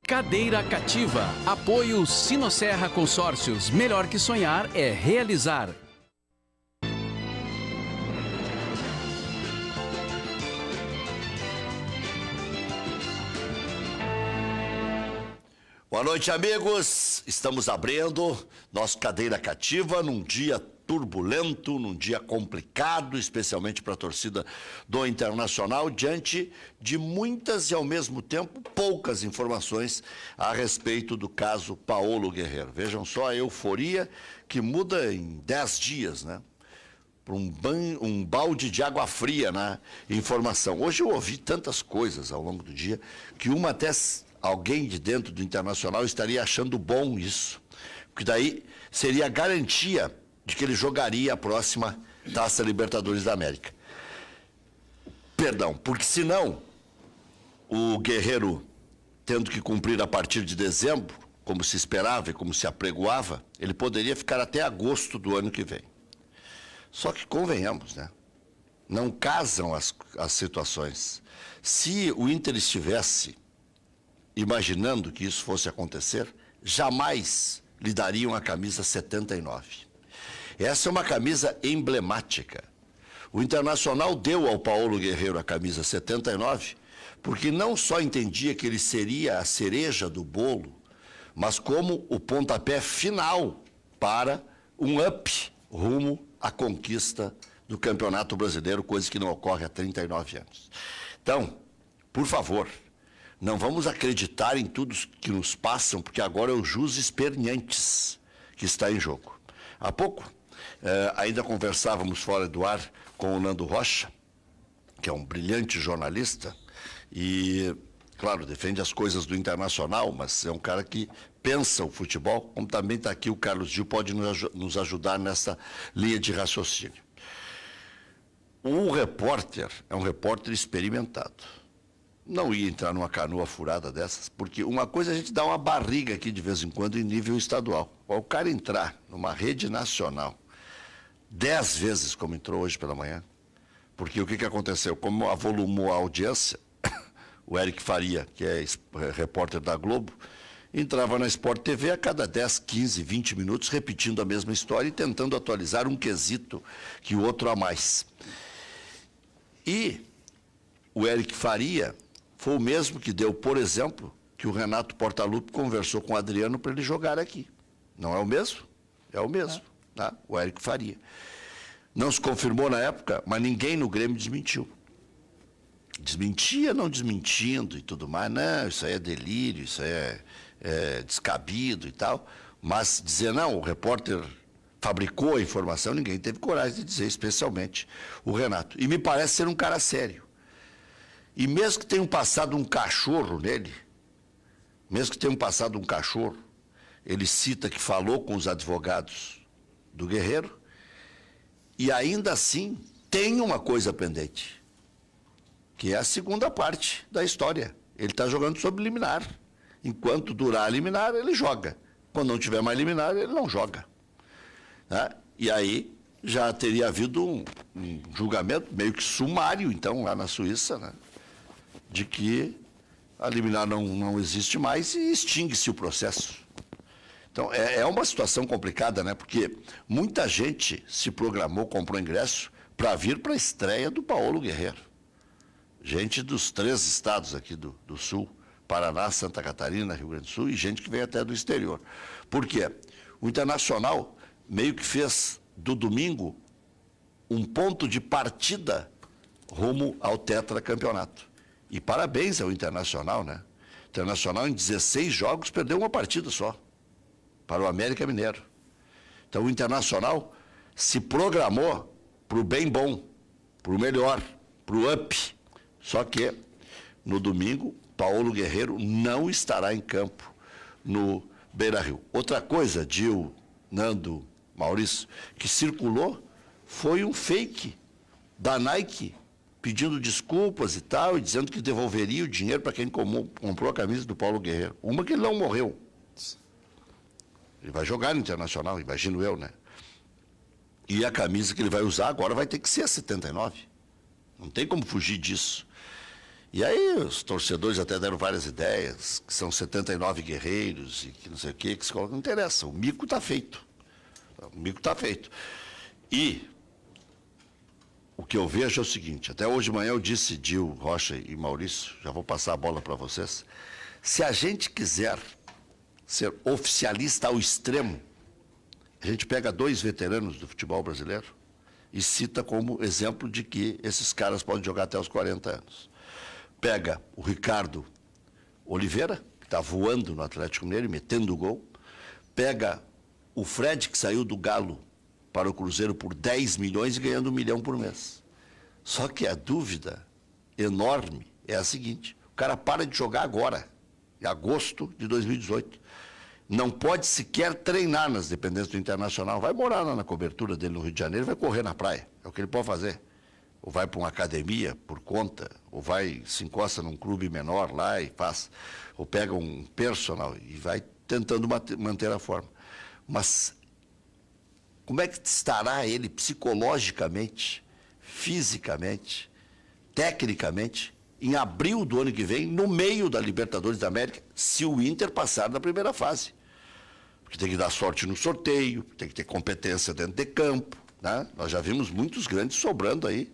Cadeira cativa. Apoio Sinosserra Consórcios. Melhor que sonhar é realizar. Boa noite, amigos. Estamos abrindo nosso Cadeira Cativa num dia turbulento, num dia complicado, especialmente para a torcida do Internacional, diante de muitas e, ao mesmo tempo, poucas informações a respeito do caso Paulo Guerreiro. Vejam só a euforia que muda em 10 dias, né? Para um balde de água fria na informação. Hoje eu ouvi tantas coisas ao longo do dia que uma até alguém de dentro do Internacional estaria achando bom isso, porque daí seria a garantia de que ele jogaria a próxima Taça Libertadores da América. Perdão, porque senão o Guerreiro, tendo que cumprir a partir de dezembro, como se esperava e como se apregoava, ele poderia ficar até agosto do ano que vem. Só que convenhamos, né? Não casam as situações. Se o Inter estivesse imaginando que isso fosse acontecer, jamais lhe dariam a camisa 79. Essa é uma camisa emblemática. O Internacional deu ao Paulo Guerreiro a camisa 79 porque não só entendia que ele seria a cereja do bolo, mas como o pontapé final para um up rumo à conquista do Campeonato Brasileiro, coisa que não ocorre há 39 anos. Então, por favor, não vamos acreditar em tudo que nos passam, porque agora é o jus experientes que está em jogo. Há pouco, ainda conversávamos fora do ar com o Nando Rocha, que é um brilhante jornalista, e, claro, defende as coisas do Internacional, mas é um cara que pensa o futebol, como também está aqui o Carlos Gil, pode nos ajudar nessa linha de raciocínio. O repórter é um repórter experimentado. Não ia entrar numa canoa furada dessas, porque uma coisa é a gente dá uma barriga aqui de vez em quando em nível estadual. O cara entrar numa rede nacional 10 vezes, como entrou hoje pela manhã, porque o que aconteceu? Como avolumou a audiência, o Eric Faria, que é repórter da Globo, entrava na Sport TV a cada 10, 15, 20 minutos, repetindo a mesma história e tentando atualizar um quesito que o outro a mais. E o Eric Faria foi o mesmo que deu, por exemplo, que o Renato Portaluppi conversou com o Adriano para ele jogar aqui. Não é o mesmo? É o mesmo, tá? O Eric Faria. Não se confirmou na época, mas ninguém no Grêmio desmentiu. Desmentia, não desmentindo e tudo mais. Não, isso aí é delírio, isso aí é descabido e tal. Mas dizer, não, o repórter fabricou a informação, ninguém teve coragem de dizer, especialmente o Renato. E me parece ser um cara sério. E mesmo que tenham passado um cachorro nele, ele cita que falou com os advogados do Guerreiro, e ainda assim tem uma coisa pendente, que é a segunda parte da história. Ele está jogando sob liminar. Enquanto durar a liminar, ele joga. Quando não tiver mais liminar, ele não joga. Né? E aí já teria havido um julgamento meio que sumário, então, lá na Suíça, né? De que a liminar não existe mais e extingue-se o processo. Então, é uma situação complicada, né? Porque muita gente se programou, comprou ingresso para vir para a estreia do Paulo Guerreiro. Gente dos 3 estados aqui do Sul, Paraná, Santa Catarina, Rio Grande do Sul, e gente que vem até do exterior. Por quê? O Internacional meio que fez do domingo um ponto de partida rumo ao tetracampeonato. E parabéns ao Internacional, né? O Internacional, em 16 jogos, perdeu uma partida só para o América Mineiro. Então, o Internacional se programou para o bem bom, para o melhor, para o up. Só que, no domingo, Paulo Guerreiro não estará em campo no Beira-Rio. Outra coisa, Gil, Nando, Maurício, que circulou foi um fake da Nike, pedindo desculpas e tal, e dizendo que devolveria o dinheiro para quem comprou a camisa do Paulo Guerreiro. Uma que ele não morreu. Ele vai jogar no Internacional, imagino eu, né? E a camisa que ele vai usar agora vai ter que ser a 79. Não tem como fugir disso. E aí os torcedores até deram várias ideias, que são 79 guerreiros e que não sei o que se colocam. Não interessa, o mico está feito. O mico está feito. E o que eu vejo é o seguinte, até hoje de manhã eu disse, Dil, Rocha e Maurício, já vou passar a bola para vocês, se a gente quiser ser oficialista ao extremo, a gente pega 2 veteranos do futebol brasileiro e cita como exemplo de que esses caras podem jogar até os 40 anos. Pega o Ricardo Oliveira, que está voando no Atlético Mineiro, metendo gol. Pega o Fred, que saiu do Galo para o Cruzeiro por 10 milhões e ganhando 1 milhão por mês. Só que a dúvida enorme é a seguinte, o cara para de jogar agora, em agosto de 2018. Não pode sequer treinar nas dependências do Internacional. Vai morar lá na cobertura dele no Rio de Janeiro, vai correr na praia. É o que ele pode fazer. Ou vai para uma academia por conta, ou vai, se encosta num clube menor lá e faz, ou pega um personal e vai tentando manter a forma. Mas como é que estará ele psicologicamente, fisicamente, tecnicamente, em abril do ano que vem, no meio da Libertadores da América, se o Inter passar da primeira fase? Porque tem que dar sorte no sorteio, tem que ter competência dentro de campo, né? Nós já vimos muitos grandes sobrando aí,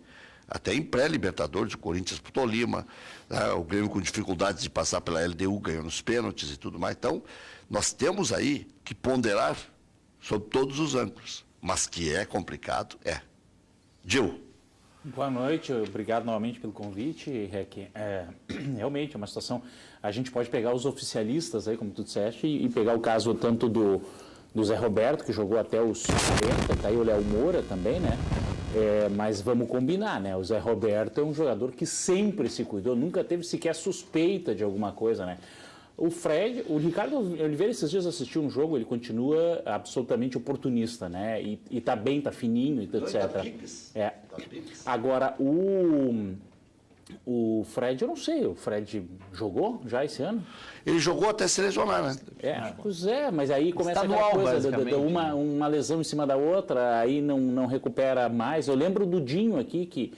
até em pré-Libertadores, o Corinthians pro Tolima, né? O Grêmio com dificuldades de passar pela LDU, ganhou nos pênaltis e tudo mais. Então, nós temos aí que ponderar sobre todos os ângulos, mas que é complicado, é. Dil. Boa noite, obrigado novamente pelo convite, Rec. Realmente é uma situação, a gente pode pegar os oficialistas aí, como tu disseste, e pegar o caso tanto do Zé Roberto, que jogou até os 40, tá aí o Léo Moura também, né? Mas vamos combinar, né? O Zé Roberto é um jogador que sempre se cuidou, nunca teve sequer suspeita de alguma coisa, né? O Fred, o Ricardo Oliveira esses dias assistiu um jogo, ele continua absolutamente oportunista, né? E tá bem, tá fininho, etc. Agora, o Fred, eu não sei, o Fred jogou já esse ano? Ele jogou até se lesionar, né? Pois é, mas aí começa aquela coisa, uma lesão em cima da outra, aí não recupera mais. Eu lembro do Dinho aqui, que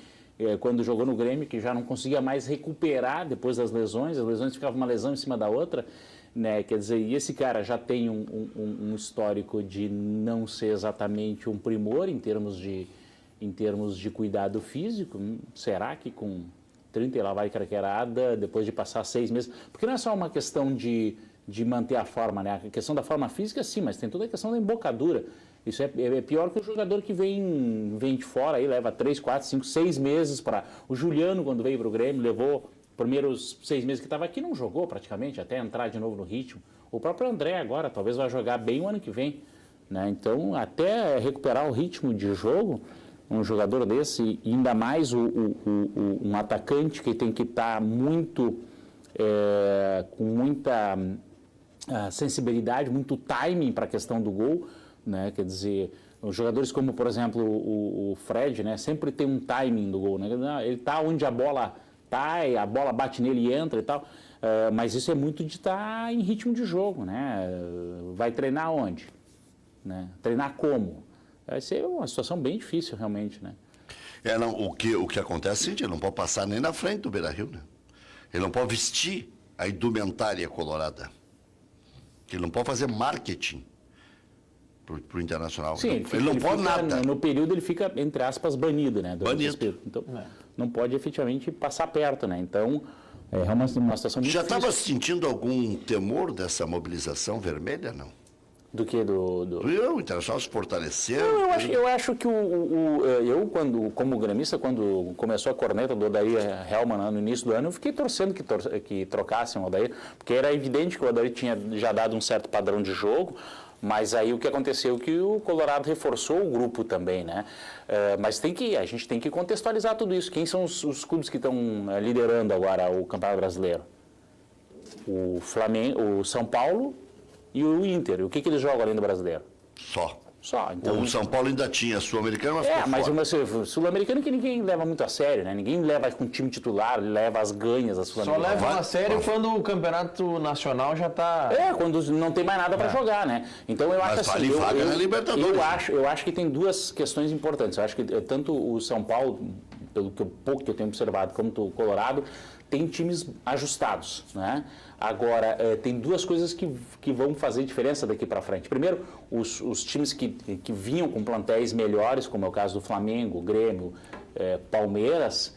quando jogou no Grêmio, que já não conseguia mais recuperar depois das lesões, as lesões ficavam uma lesão em cima da outra, né? Quer dizer, e esse cara já tem um histórico de não ser exatamente um primor em termos de cuidado físico. Será que com 30 e lá vai craqueirada, depois de passar 6 meses... Porque não é só uma questão de manter a forma, né? A questão da forma física, sim, mas tem toda a questão da embocadura. Isso é pior que o jogador que vem de fora, aí leva 3, 4, 5, 6 meses para... O Juliano, quando veio para o Grêmio, levou primeiros 6 meses que estava aqui, não jogou praticamente, até entrar de novo no ritmo. O próprio André agora, talvez vai jogar bem o ano que vem, né? Então, até recuperar o ritmo de jogo, um jogador desse, ainda mais um atacante que tem que estar muito, com muita sensibilidade, muito timing para a questão do gol, né? Quer dizer, os jogadores como, por exemplo, o Fred, né? Sempre tem um timing do gol, né? Ele está onde a bola está, e a bola bate nele e entra e tal, mas isso é muito de estar em ritmo de jogo, né? Vai treinar onde? Né? Treinar como? Vai ser uma situação bem difícil, realmente, né? O que acontece é que ele não pode passar nem na frente do Beira-Rio, né? Ele não pode vestir a indumentária colorada. Ele não pode fazer marketing para o Internacional. Sim, ele não pode nada. No período ele fica, entre aspas, banido, né? Banido. Então, não pode efetivamente passar perto, né? Então, é uma situação muito Já difícil. estava sentindo algum temor dessa mobilização vermelha, não? Do que? O Internacional se fortaleceu. Eu acho que eu, como gremista, quando começou a corneta do Odair Hellmann no início do ano, eu fiquei torcendo que trocassem o Odair, porque era evidente que o Odair tinha já dado um certo padrão de jogo, mas aí o que aconteceu é que o Colorado reforçou o grupo também, né? Mas a gente tem que contextualizar tudo isso. Quem são os clubes que estão liderando agora o Campeonato Brasileiro? O Flamengo, o São Paulo e o Inter. O que eles jogam além do Brasileiro? Só. Então, o São Paulo ainda tinha Sul-Americano, mas ficou mas fora. o Sul-Americano que ninguém leva muito a sério, né? Ninguém leva com o time titular, leva as ganhas da Sul-Americana. Só leva a sério quando o campeonato nacional já está... Quando não tem mais nada para jogar, né? Então eu acho assim... vaga na Libertadores. Eu acho que tem duas questões importantes. Eu acho que tanto o São Paulo pelo pouco que eu tenho observado, como o Colorado, tem times ajustados, né? Agora, tem duas coisas que vão fazer diferença daqui para frente. Primeiro, os times que vinham com plantéis melhores, como é o caso do Flamengo, Grêmio, Palmeiras,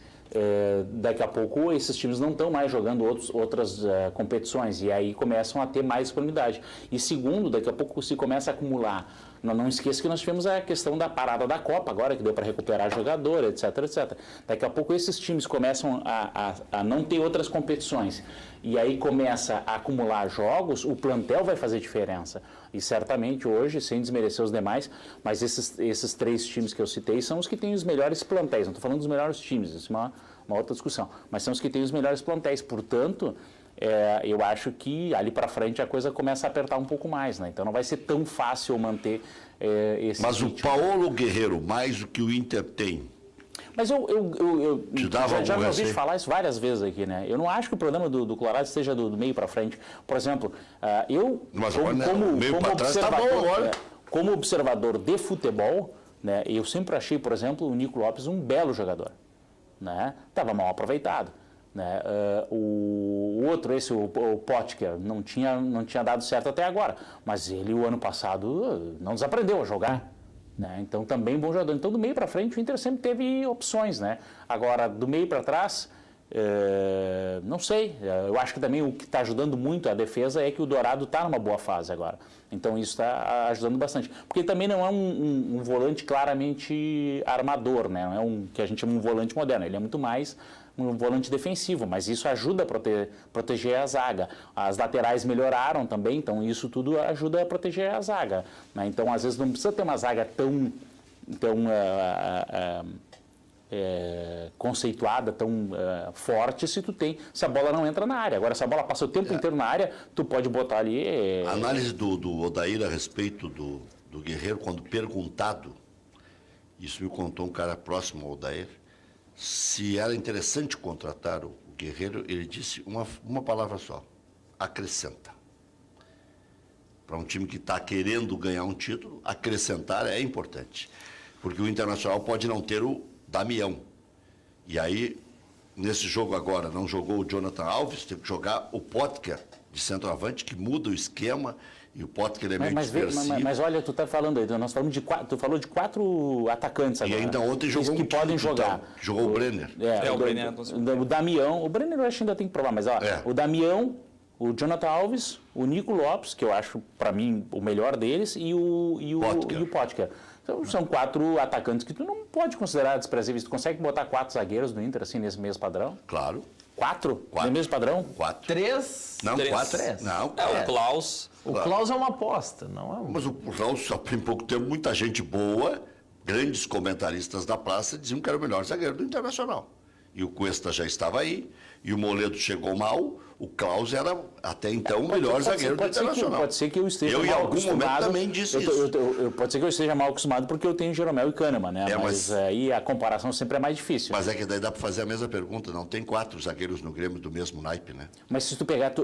daqui a pouco esses times não estão mais jogando outras competições e aí começam a ter mais disponibilidade. E segundo, daqui a pouco se começa a acumular. Não esqueça que nós tivemos a questão da parada da Copa agora, que deu para recuperar jogador, etc, etc. Daqui a pouco esses times começam a não ter outras competições e aí começa a acumular jogos, o plantel vai fazer diferença. E certamente hoje, sem desmerecer os demais, mas esses 3 times que eu citei são os que têm os melhores plantéis. Não estou falando dos melhores times, isso é uma outra discussão. Mas são os que têm os melhores plantéis. Portanto, eu acho que ali para frente a coisa começa a apertar um pouco mais, né? Então não vai ser tão fácil manter esse Mas ritmo. O Paulo Guerreiro, mais do que o Inter tem. Mas eu já me ouvi falar isso várias vezes aqui, né? Eu não acho que o problema do Colorado esteja do meio para frente. Por exemplo, como observador de futebol, né, eu sempre achei, por exemplo, o Nico Lopes um belo jogador, né? Estava mal aproveitado. Né? O outro, o Potker, não tinha dado certo até agora, mas ele o ano passado não desaprendeu a jogar, né? Então também bom jogador. Então do meio para frente o Inter sempre teve opções, né? Agora do meio para trás, não sei, eu acho que também o que está ajudando muito a defesa é que o Dourado está numa boa fase agora, então isso está ajudando bastante, porque ele também não é um volante claramente armador, né? Não é que a gente chama um volante moderno, ele é muito mais um volante defensivo, mas isso ajuda a proteger a zaga. As laterais melhoraram também, então isso tudo ajuda a proteger a zaga, né? Então, às vezes, não precisa ter uma zaga tão conceituada, tão forte, se a bola não entra na área. Agora, se a bola passa o tempo inteiro na área, tu pode botar ali... A análise do Odair a respeito do Guerreiro, quando perguntado, isso me contou um cara próximo ao Odair, se era interessante contratar o Guerreiro, ele disse uma palavra só: acrescenta. Para um time que está querendo ganhar um título, acrescentar é importante. Porque o Internacional pode não ter o Damião. E aí, nesse jogo agora, não jogou o Jonathan Alves, teve que jogar o Potker de centroavante, que muda o esquema. E o Potker é meio dispersivo. Mas olha, tu está falando aí, nós falamos tu falou de 4 atacantes agora. E ainda ontem jogou que podem jogar. Então, jogou o Brenner. O Brenner. O Damião, o Brenner eu acho que ainda tem que provar, mas o Damião, o Jonathan Alves, o Nico Lopes, que eu acho, para mim, o melhor deles, e o Potker. Então, são 4 atacantes que tu não pode considerar desprezíveis. Tu consegue botar 4 zagueiros do Inter, assim, nesse mesmo padrão? Claro. 4? No mesmo padrão? 4. 3? Não, 4. Não, o Klaus. O Klaus é uma aposta, não é? Mas o Klaus, só tem pouco tempo, muita gente boa, grandes comentaristas da praça, diziam que era o melhor zagueiro do Internacional. E o Cuesta já estava aí, e o Moledo chegou mal, o Klaus era, até então, o melhor zagueiro do Internacional. Pode ser que eu esteja mal acostumado. Eu, em algum momento, também disse isso. Pode ser que eu esteja mal acostumado porque eu tenho Jeromel e Kahneman, né? Mas aí a comparação sempre é mais difícil. Mas é que daí dá para fazer a mesma pergunta. Não tem 4 zagueiros no Grêmio do mesmo naipe, né? Mas se tu pegar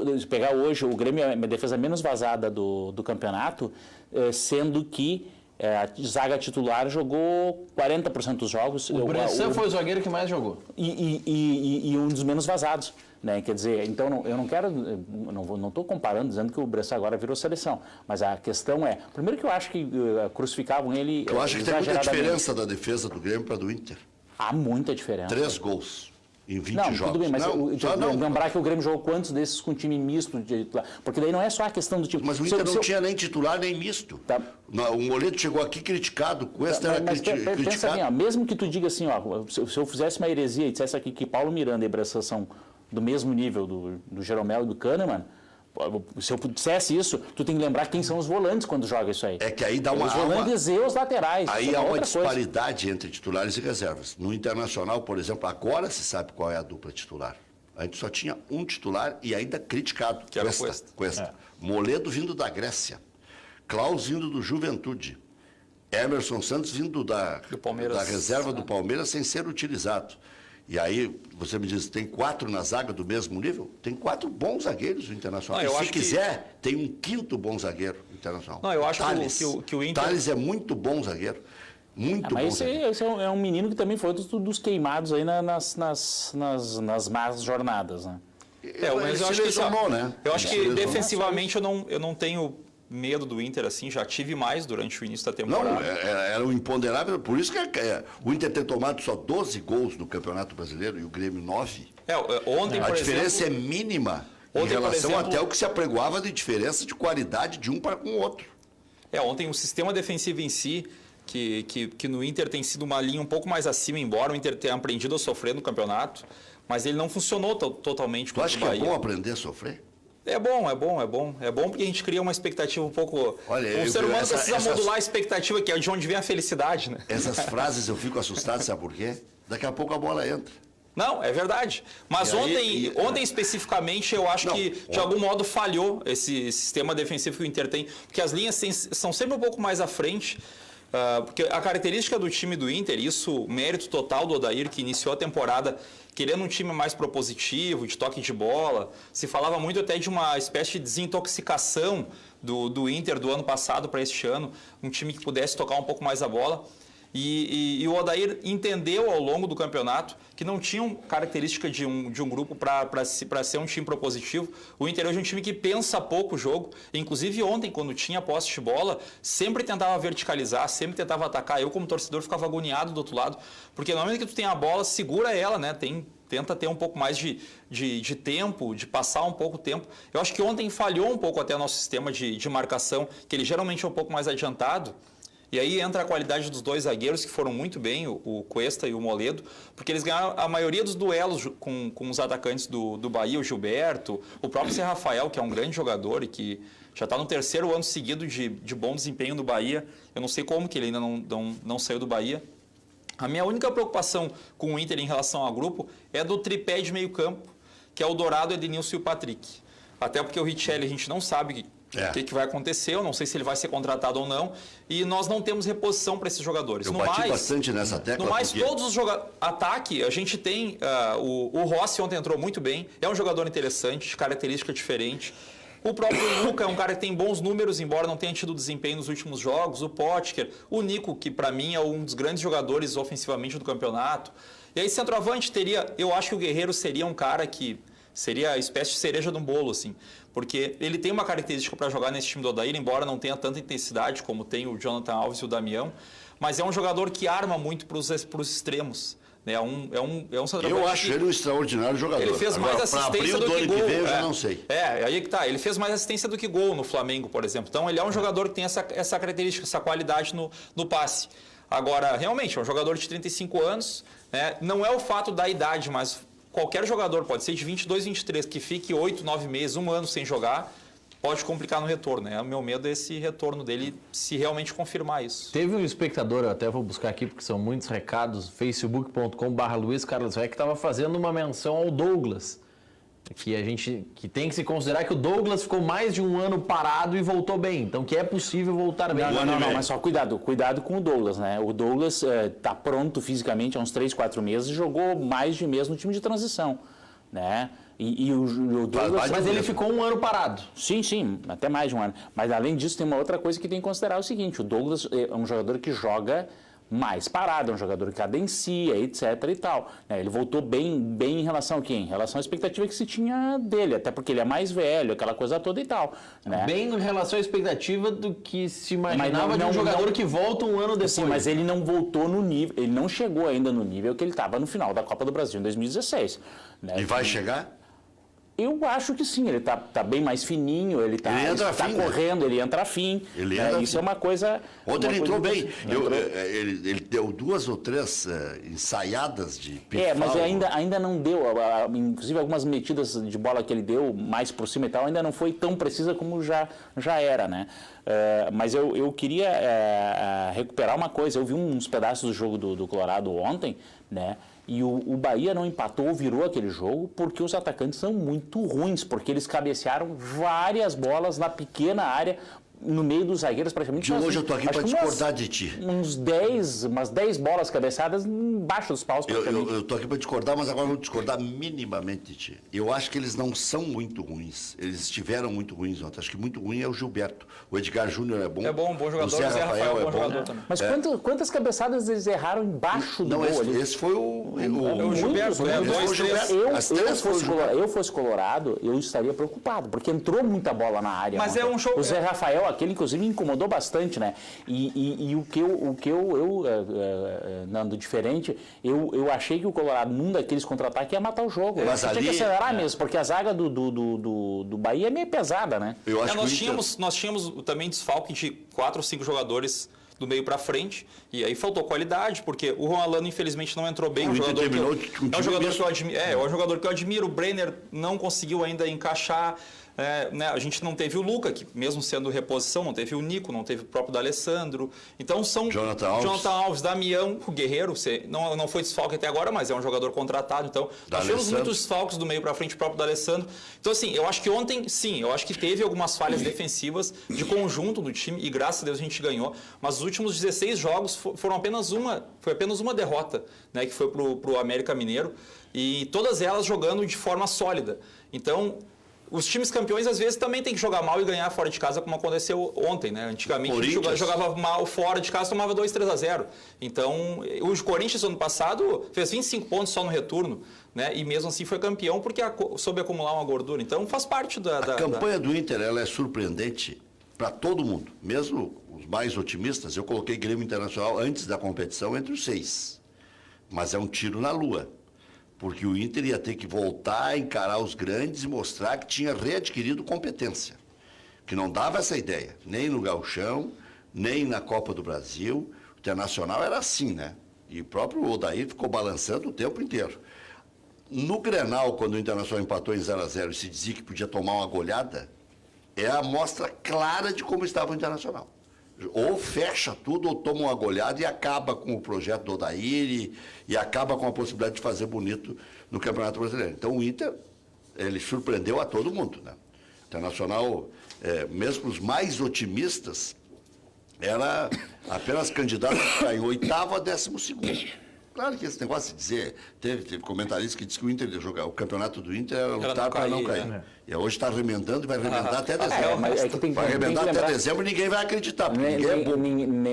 hoje, o Grêmio é a defesa menos vazada do campeonato, sendo que a zaga titular jogou 40% dos jogos. O Bressan foi o zagueiro que mais jogou. E um dos menos vazados. Né? Quer dizer, então eu não quero, não estou comparando, dizendo que o Bressan agora virou seleção, mas a questão é, primeiro que eu acho que crucificavam ele. Eu acho que tem muita diferença da defesa do Grêmio para do Inter. Há muita diferença. 3 gols em 20 jogos. Tudo bem, mas lembrar que o Grêmio jogou quantos desses com time misto de titular? Porque daí não é só a questão do time. Mas o Inter não tinha nem titular nem misto. Tá. O Moledo chegou aqui criticado, o Cuesta era criticado. Pensa bem, mesmo que tu diga assim, se eu fizesse uma heresia e dissesse aqui que Paulo Miranda e Bressan são do mesmo nível do Jeromel e do Kahneman, se eu dissesse isso, tu tem que lembrar quem são os volantes quando joga isso aí. É que aí dá os volantes e os laterais. Aí há uma disparidade entre titulares e reservas. No Internacional, por exemplo, agora se sabe qual é a dupla titular. A gente só tinha um titular e ainda criticado. Que era o Cuesta. Moledo vindo da Grécia. Klaus vindo do Juventude. Emerson Santos vindo da reserva do Palmeiras sem ser utilizado. E aí, você me diz, tem 4 na zaga do mesmo nível? Tem 4 bons zagueiros do Internacional. Se quiser, tem um 5º bom zagueiro internacional. Não, eu acho que o Inter... Tales é muito bom zagueiro. Muito bom. Mas esse é um menino que também foi dos queimados aí nas más jornadas, né? Mas eu acho que né? Eu acho que defensivamente eu não tenho medo do Inter, assim, já tive mais durante o início da temporada. Não, era um imponderável, por isso que o Inter ter tomado só 12 gols no Campeonato Brasileiro e o Grêmio 9. Ontem, A por diferença exemplo, é mínima em ontem, por relação exemplo, até o que se apregoava de diferença de qualidade de um para com o outro. Ontem o sistema defensivo em si, que no Inter tem sido uma linha um pouco mais acima, embora o Inter tenha aprendido a sofrer no campeonato, mas ele não funcionou totalmente Tu contra acha o que é Bahia. bom aprender a sofrer? É bom. É bom porque a gente cria uma expectativa um pouco... Olha, o ser humano precisa modular a expectativa, que é de onde vem a felicidade, né? Essas frases eu fico assustado, sabe por quê? Daqui a pouco a bola entra. Não, é verdade. Mas ontem especificamente, eu acho que de algum modo falhou esse sistema defensivo que o Inter tem, porque as linhas são sempre um pouco mais à frente. Porque a característica do time do Inter, isso mérito total do Odair, que iniciou a temporada querendo um time mais propositivo, de toque de bola. Se falava muito até de uma espécie de desintoxicação do Inter do ano passado para este ano, um time que pudesse tocar um pouco mais a bola. E o Odair entendeu ao longo do campeonato que não tinham característica de um grupo para ser um time propositivo. O Inter hoje é um time que pensa pouco o jogo. Inclusive ontem, quando tinha posse de bola, sempre tentava verticalizar, sempre tentava atacar. Eu, como torcedor, ficava agoniado do outro lado. Porque no momento que tu tem a bola, segura ela, né? Tenta ter um pouco mais de tempo, de passar um pouco tempo. Eu acho que ontem falhou um pouco até o nosso sistema de marcação, que ele geralmente é um pouco mais adiantado. E aí entra a qualidade dos dois zagueiros, que foram muito bem, o Cuesta e o Moledo, porque eles ganharam a maioria dos duelos com os atacantes do Bahia, o Gilberto, o próprio Zé Rafael, que é um grande jogador e que já está no 3º ano seguido de bom desempenho do Bahia. Eu não sei como que ele ainda não saiu do Bahia. A minha única preocupação com o Inter em relação ao grupo é do tripé de meio campo, que é o Dourado, Edenilson e o Patrick. Até porque o Richelli a gente não sabe o que vai acontecer, eu não sei se ele vai ser contratado ou não, e nós não temos reposição para esses jogadores. Eu bati bastante nessa tecla. No mais, todos os jogadores... Ataque, a gente tem... o Rossi ontem entrou muito bem, é um jogador interessante, de característica diferente. O próprio Luca é um cara que tem bons números, embora não tenha tido desempenho nos últimos jogos. O Potker, o Nico, que para mim é um dos grandes jogadores ofensivamente do campeonato. E aí, centroavante teria... Eu acho que o Guerreiro seria um cara que... Seria a espécie de cereja de um bolo, assim. Porque ele tem uma característica para jogar nesse time do Odair, embora não tenha tanta intensidade como tem o Jonathan Alves e o Damião. Mas é um jogador que arma muito para os extremos. Né? É um centroavante. Eu acho ele um extraordinário jogador. Ele fez mais assistência do que gol. Que vem, eu já não sei. Aí que tá. Ele fez mais assistência do que gol no Flamengo, por exemplo. Então ele é um jogador que tem essa característica, essa qualidade no passe. Agora, realmente, é um jogador de 35 anos. Né? Não é o fato da idade, mas... Qualquer jogador, pode ser de 22, 23, que fique 8, 9 meses, 1 ano sem jogar, pode complicar no retorno. Né? O meu medo é esse retorno dele, se realmente confirmar isso. Teve um espectador, eu até vou buscar aqui, porque são muitos recados, facebook.com/Luiz Carlos Reck, que estava fazendo uma menção ao Douglas. Que tem que se considerar que o Douglas ficou mais de 1 ano parado e voltou bem. Então, que é possível voltar bem. Não, mas só cuidado com o Douglas, né? O Douglas está pronto fisicamente há uns 3, 4 meses e jogou mais de mês no time de transição, né? E o Douglas... Mas ele ficou 1 ano parado. Sim, até mais de 1 ano. Mas além disso, tem uma outra coisa que tem que considerar: o seguinte: o Douglas é um jogador que joga mais parado, é um jogador que cadencia, etc e tal. Ele voltou bem em relação a quem? Em relação à expectativa que se tinha dele, até porque ele é mais velho, aquela coisa toda e tal. Né? Bem em relação à expectativa do que se imaginava de um jogador que volta 1 ano depois. Sim, mas ele não voltou no nível, ele não chegou ainda no nível que ele estava no final da Copa do Brasil em 2016. Né? E vai chegar? Eu acho que sim, ele tá bem mais fininho, ele tá correndo, ele entra fim. Isso é uma coisa... Ontem ele entrou bem. Ele deu 2 ou 3 ensaiadas de pitfall. Mas ainda não deu. Inclusive algumas metidas de bola que ele deu mais por cima e tal, ainda não foi tão precisa como já era, né? Mas eu queria recuperar uma coisa. Eu vi uns pedaços do jogo do Colorado ontem, né? E o Bahia não empatou ou virou aquele jogo porque os atacantes são muito ruins, porque eles cabecearam várias bolas na pequena área, no meio dos zagueiros praticamente. De hoje eu tô aqui para discordar de ti. Umas 10 bolas cabeçadas embaixo dos paus praticamente. Eu tô aqui para discordar, mas agora eu vou discordar minimamente de ti. Eu acho que eles não são muito ruins. Eles estiveram muito ruins ontem. Acho que muito ruim é o Gilberto. O Edgar Júnior é bom. É bom, bom jogador. O Zé Rafael é bom jogador também. Mas quantas cabeçadas eles erraram embaixo do gol ali? Esse foi o Gilberto. Eu fosse colorado, eu estaria preocupado, porque entrou muita bola na área. Mas é um jogo... O Zé Rafael, aquele inclusive incomodou bastante, né? E o que eu Nando, diferente, eu achei que o Colorado, num daqueles contra-ataques, ia matar o jogo. Mas tinha que acelerar mesmo, porque a zaga do Bahia é meio pesada, né? Eu acho nós tínhamos também desfalque de 4 ou 5 jogadores do meio para frente, e aí faltou qualidade, porque o Juan Alano, infelizmente, não entrou bem. É um jogador que eu admiro. O Brenner não conseguiu ainda encaixar. Né, a gente não teve o Luca, que mesmo sendo reposição, não teve o Nico, não teve o próprio D'Alessandro. Então são Jonathan Alves, Damião, o Guerreiro, não foi desfalque até agora, mas é um jogador contratado. Então nós tivemos muitos desfalques do meio para frente, o próprio D'Alessandro. Então assim, eu acho que ontem, sim, eu acho que teve algumas falhas defensivas de conjunto do time, e graças a Deus a gente ganhou. Mas os últimos 16 jogos foi apenas uma derrota, né, que foi pro América Mineiro, e todas elas jogando de forma sólida. Então os times campeões, às vezes, também tem que jogar mal e ganhar fora de casa, como aconteceu ontem, né? Antigamente, a gente jogava mal fora de casa, tomava 2-3-0. Então, o Corinthians, ano passado, fez 25 pontos só no retorno, né? E mesmo assim foi campeão, porque soube acumular uma gordura. Então, faz parte A campanha do Inter, ela é surpreendente para todo mundo. Mesmo os mais otimistas, eu coloquei Grêmio Internacional antes da competição entre os 6. Mas é um tiro na lua. Porque o Inter ia ter que voltar a encarar os grandes e mostrar que tinha readquirido competência. Que não dava essa ideia, nem no Gauchão, nem na Copa do Brasil. O Internacional era assim, né? E o próprio Odair ficou balançando o tempo inteiro. No Grenal, quando o Internacional empatou em 0-0 e se dizia que podia tomar uma goleada, é a amostra clara de como estava o Internacional. Ou fecha tudo, ou toma uma goleada e acaba com o projeto do Odair e acaba com a possibilidade de fazer bonito no Campeonato Brasileiro. Então o Inter, ele surpreendeu a todo mundo, né? O Internacional, mesmo os mais otimistas, era apenas candidato a ficar em 8º a 12º. Claro que esse negócio de dizer, teve comentarista que disse que o Inter ia jogar, o campeonato do Inter era lutar para não cair. Né? E hoje está remendando e vai remendar até dezembro. Vai remendar até dezembro e ninguém vai acreditar.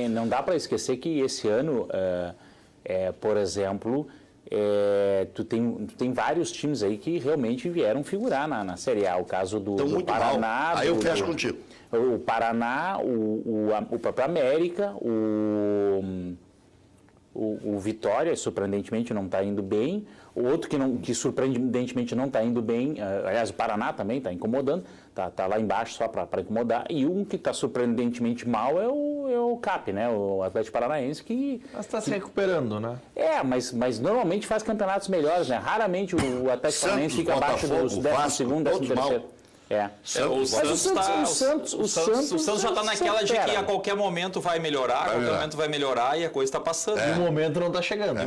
Não dá para esquecer que esse ano, por exemplo, tu tem vários times aí que realmente vieram figurar na Série A. O caso do Paraná. Aí eu fecho contigo. O Paraná, o próprio América, o Vitória, surpreendentemente, não está indo bem. O outro que surpreendentemente não está indo bem, aliás, o Paraná também está incomodando, está lá embaixo só para incomodar. E um que está surpreendentemente mal é o CAP, né? O Atlético Paranaense, que... Mas está se recuperando, né? Mas normalmente faz campeonatos melhores, né? Raramente o Atlético Paranaense fica abaixo dos 12º, 13º. O Santos já está naquela de que a qualquer momento vai melhorar, e a coisa está passando. No momento não está chegando.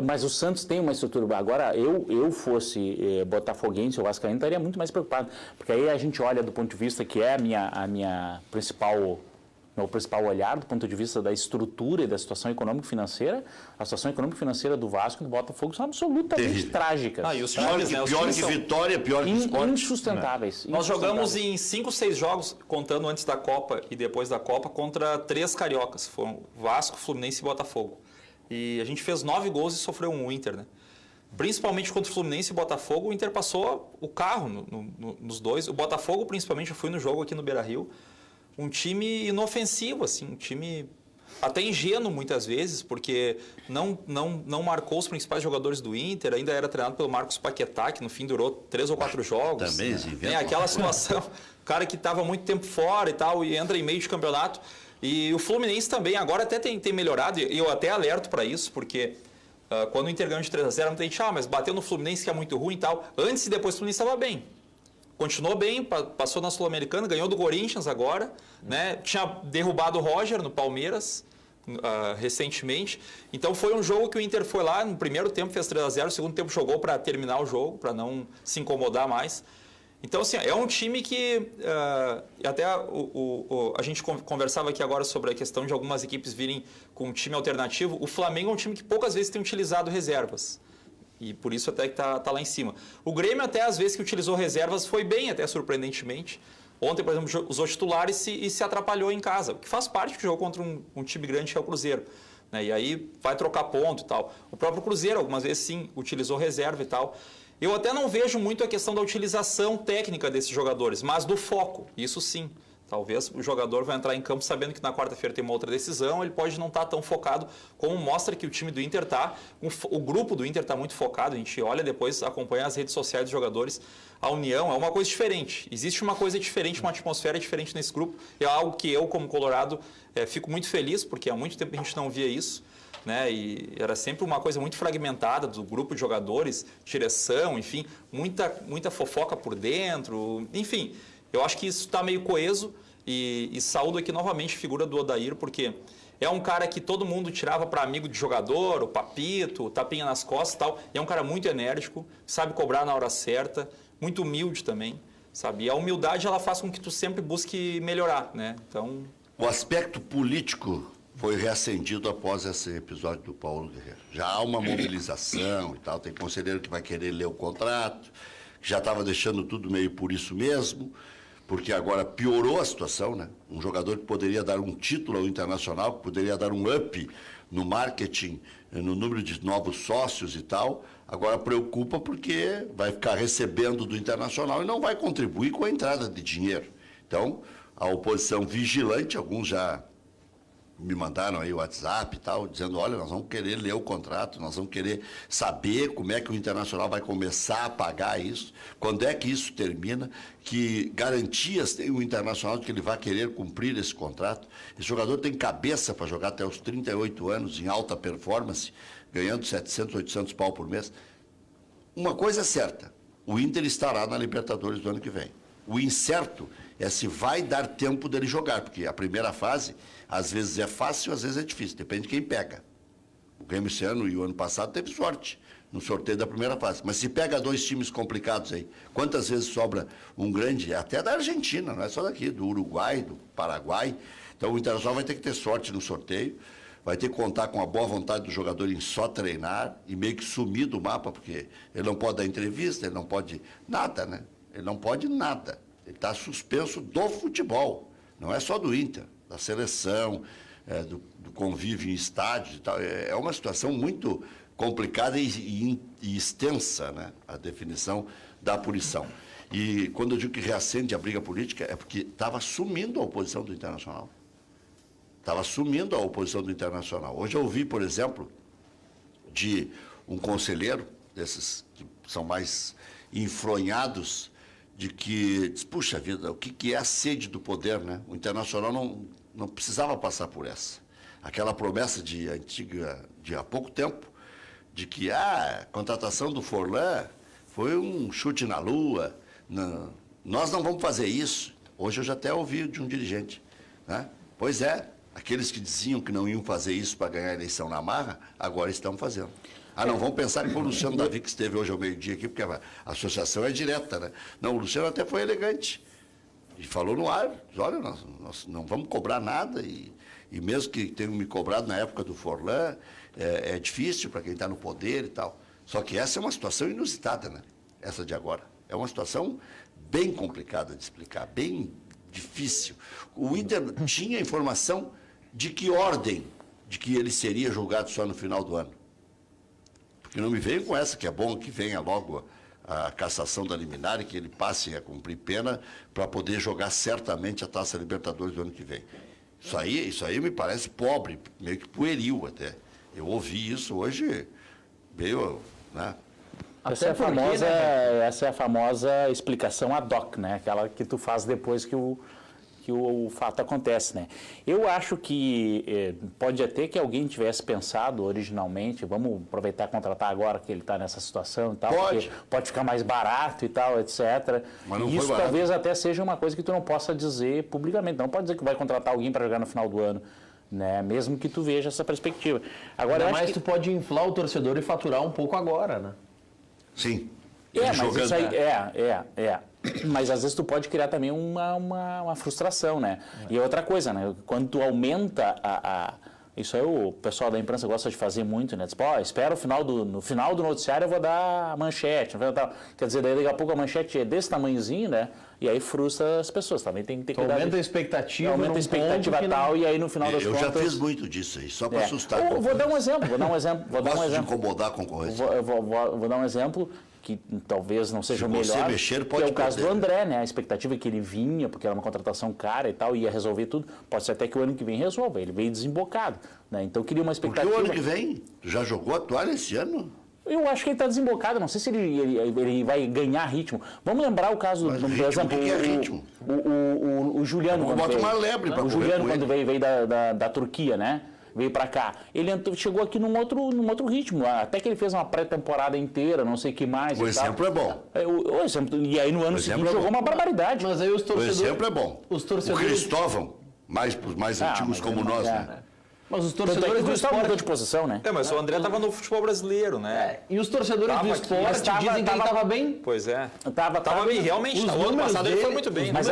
Mas o Santos tem uma estrutura. Agora, eu fosse botafoguense ou vascaíno, estaria muito mais preocupado. Porque aí a gente olha do ponto de vista que é a minha principal... O principal olhar do ponto de vista da estrutura e da situação econômico-financeira, a situação econômico-financeira do Vasco e do Botafogo são absolutamente trágicas. E os times, pior que Vitória, pior que Sport. Insustentáveis. Nós jogamos em 5, 6 jogos, contando antes da Copa e depois da Copa, contra 3 cariocas. Foram Vasco, Fluminense e Botafogo. E a gente fez 9 gols e sofreu um Inter, né? Principalmente contra o Fluminense e Botafogo, o Inter passou o carro nos dois. O Botafogo, principalmente, eu fui no jogo aqui no Beira-Rio. Um time inofensivo, assim, um time até ingênuo muitas vezes, porque não marcou os principais jogadores do Inter, ainda era treinado pelo Marcos Paquetá, que no fim durou 3 ou 4 jogos. Também, aquela situação, o cara que estava muito tempo fora e tal, e entra em meio de campeonato. E o Fluminense também, agora até tem melhorado, e eu até alerto para isso, porque quando o Inter ganhou de 3-0, muita gente, mas bateu no Fluminense que é muito ruim e tal. Antes e depois o Fluminense estava bem. Continuou bem, passou na Sul-Americana, ganhou do Corinthians agora, né? Tinha derrubado o Roger no Palmeiras recentemente. Então foi um jogo que o Inter foi lá, no primeiro tempo fez 3-0, no segundo tempo jogou para terminar o jogo, para não se incomodar mais. Então, assim, é um time que, até a gente conversava aqui agora sobre a questão de algumas equipes virem com um time alternativo. O Flamengo é um time que poucas vezes tem utilizado reservas. E por isso até que tá lá em cima. O Grêmio, até às vezes que utilizou reservas, foi bem, até surpreendentemente. Ontem, por exemplo, usou titulares e se atrapalhou em casa, o que faz parte do jogo contra um time grande que é o Cruzeiro. Né? E aí vai trocar ponto e tal. O próprio Cruzeiro, algumas vezes sim, utilizou reserva e tal. Eu até não vejo muito a questão da utilização técnica desses jogadores, mas do foco, isso sim. Talvez o jogador vai entrar em campo sabendo que na quarta-feira tem uma outra decisão, ele pode não estar tão focado como mostra que o time do Inter está. O grupo do Inter está muito focado, a gente olha depois, acompanha as redes sociais dos jogadores. A união é uma coisa diferente. Existe uma coisa diferente, uma atmosfera diferente nesse grupo. É algo que eu, como colorado, fico muito feliz, porque há muito tempo a gente não via isso. Né? E era sempre uma coisa muito fragmentada do grupo de jogadores, direção, enfim, muita fofoca por dentro, enfim. Eu acho que isso está meio coeso e saúdo aqui novamente a figura do Odair, porque é um cara que todo mundo tirava para amigo de jogador, o papito, o tapinha nas costas e tal. E é um cara muito enérgico, sabe cobrar na hora certa, muito humilde também, sabe? E a humildade ela faz com que tu sempre busque melhorar, né? Então... O aspecto político foi reacendido após esse episódio do Paulo Guerreiro. Já há uma mobilização e tal, tem conselheiro que vai querer ler o contrato, que já estava deixando tudo meio por isso mesmo, porque agora piorou a situação, né? Um jogador que poderia dar um título ao Internacional, que poderia dar um up no marketing, no número de novos sócios e tal, agora preocupa porque vai ficar recebendo do Internacional e não vai contribuir com a entrada de dinheiro. Então, a oposição vigilante, alguns já me mandaram aí o WhatsApp e tal, dizendo, olha, nós vamos querer ler o contrato, nós vamos querer saber como é que o Internacional vai começar a pagar isso, quando é que isso termina, que garantias tem o Internacional de que ele vai querer cumprir esse contrato. Esse jogador tem cabeça para jogar até os 38 anos em alta performance, ganhando 700, 800 pau por mês. Uma coisa é certa, o Inter estará na Libertadores do ano que vem. O incerto é se vai dar tempo dele jogar, porque a primeira fase, às vezes é fácil, às vezes é difícil, depende de quem pega. O Grêmio esse ano e o ano passado teve sorte no sorteio da primeira fase. Mas se pega dois times complicados aí, quantas vezes sobra um grande, até da Argentina, não é só daqui, do Uruguai, do Paraguai. Então o Internacional vai ter que ter sorte no sorteio, vai ter que contar com a boa vontade do jogador em só treinar e meio que sumir do mapa, porque ele não pode dar entrevista, ele não pode nada, né? Ele não pode nada. Ele está suspenso do futebol, não é só do Inter, da seleção, do convívio em estádios e tal. É uma situação muito complicada e extensa, né? A definição da punição. E quando eu digo que reacende a briga política, é porque estava sumindo a oposição do Internacional. Estava sumindo a oposição do Internacional. Hoje eu ouvi, por exemplo, de um conselheiro, desses que são mais enfronhados, de que, puxa vida, o que é a sede do poder, né? O Internacional não precisava passar por essa. Aquela promessa de há pouco tempo, de que a contratação do Forlan foi um chute na lua, nós não vamos fazer isso. Hoje eu já até ouvi de um dirigente, né? Pois é, aqueles que diziam que não iam fazer isso para ganhar a eleição na marra, agora estão fazendo. Não, vamos pensar que foi o Luciano Davi que esteve hoje ao meio-dia aqui, porque a associação é direta, né? Não, o Luciano até foi elegante. E falou no ar, olha, nós não vamos cobrar nada, e mesmo que tenham me cobrado na época do Forlan, é difícil para quem está no poder e tal. Só que essa é uma situação inusitada, né? Essa de agora. É uma situação bem complicada de explicar, bem difícil. O Inter tinha informação de que ordem de que ele seria julgado só no final do ano. Porque não me venham com essa, que é bom que venha logo a cassação da liminar e que ele passe a cumprir pena para poder jogar certamente a Taça Libertadores do ano que vem. Isso aí me parece pobre, meio que pueril até. Eu ouvi isso hoje, meio, né? Essa é a famosa explicação ad hoc, né? Aquela que tu faz depois que o fato acontece, né? Eu acho que pode até que alguém tivesse pensado originalmente, vamos aproveitar e contratar agora que ele está nessa situação e tal, porque pode ficar mais barato e tal, etc. Mas não isso foi talvez até seja uma coisa que tu não possa dizer publicamente, não pode dizer que vai contratar alguém para jogar no final do ano, né? Mesmo que tu veja essa perspectiva. Agora, mas tu pode inflar o torcedor e faturar um pouco agora, né? Sim. Mas isso aí, Mas às vezes tu pode criar também uma frustração, né? E outra coisa, né? Quando tu aumenta isso aí o pessoal da imprensa gosta de fazer muito, né? Diz, espera no final do noticiário eu vou dar a manchete. Quer dizer, daí daqui a pouco a manchete é desse tamanhozinho, né? E aí frustra as pessoas. Também tem que ter cuidado. Aumenta a expectativa. Aumenta a expectativa tal, e aí no final das contas... Eu já fiz muito disso aí, só para assustar. Vou dar um exemplo. Gosto de incomodar a concorrência. Vou dar um exemplo que talvez não seja o melhor, você mexer, pode que é o caso perder, do André, né? A expectativa é que ele vinha, porque era uma contratação cara e tal, ia resolver tudo. Pode ser até que o ano que vem resolva. Ele veio desembocado, né? Então queria uma expectativa... Porque o ano que vem já jogou a toalha esse ano? Eu acho que ele está desembocado, não sei se ele vai ganhar ritmo. Vamos lembrar o caso, por exemplo, o Juliano, o Juliano quando veio da Turquia, né? Veio para cá. Ele chegou aqui num outro ritmo, até que ele fez uma pré-temporada inteira, não sei o que mais. O exemplo é bom. E aí no ano seguinte jogou uma barbaridade. Mas aí os torcedores... O exemplo é bom. Os torcedores... O Cristóvão, os mais antigos como nós, né? Mas os torcedores do esporte mudou de posição, né? Mas o André estava no futebol brasileiro, né? E os torcedores do esporte dizem que ele estava bem. Pois é. Tava bem, realmente. O ano passado ele foi muito bem. Mas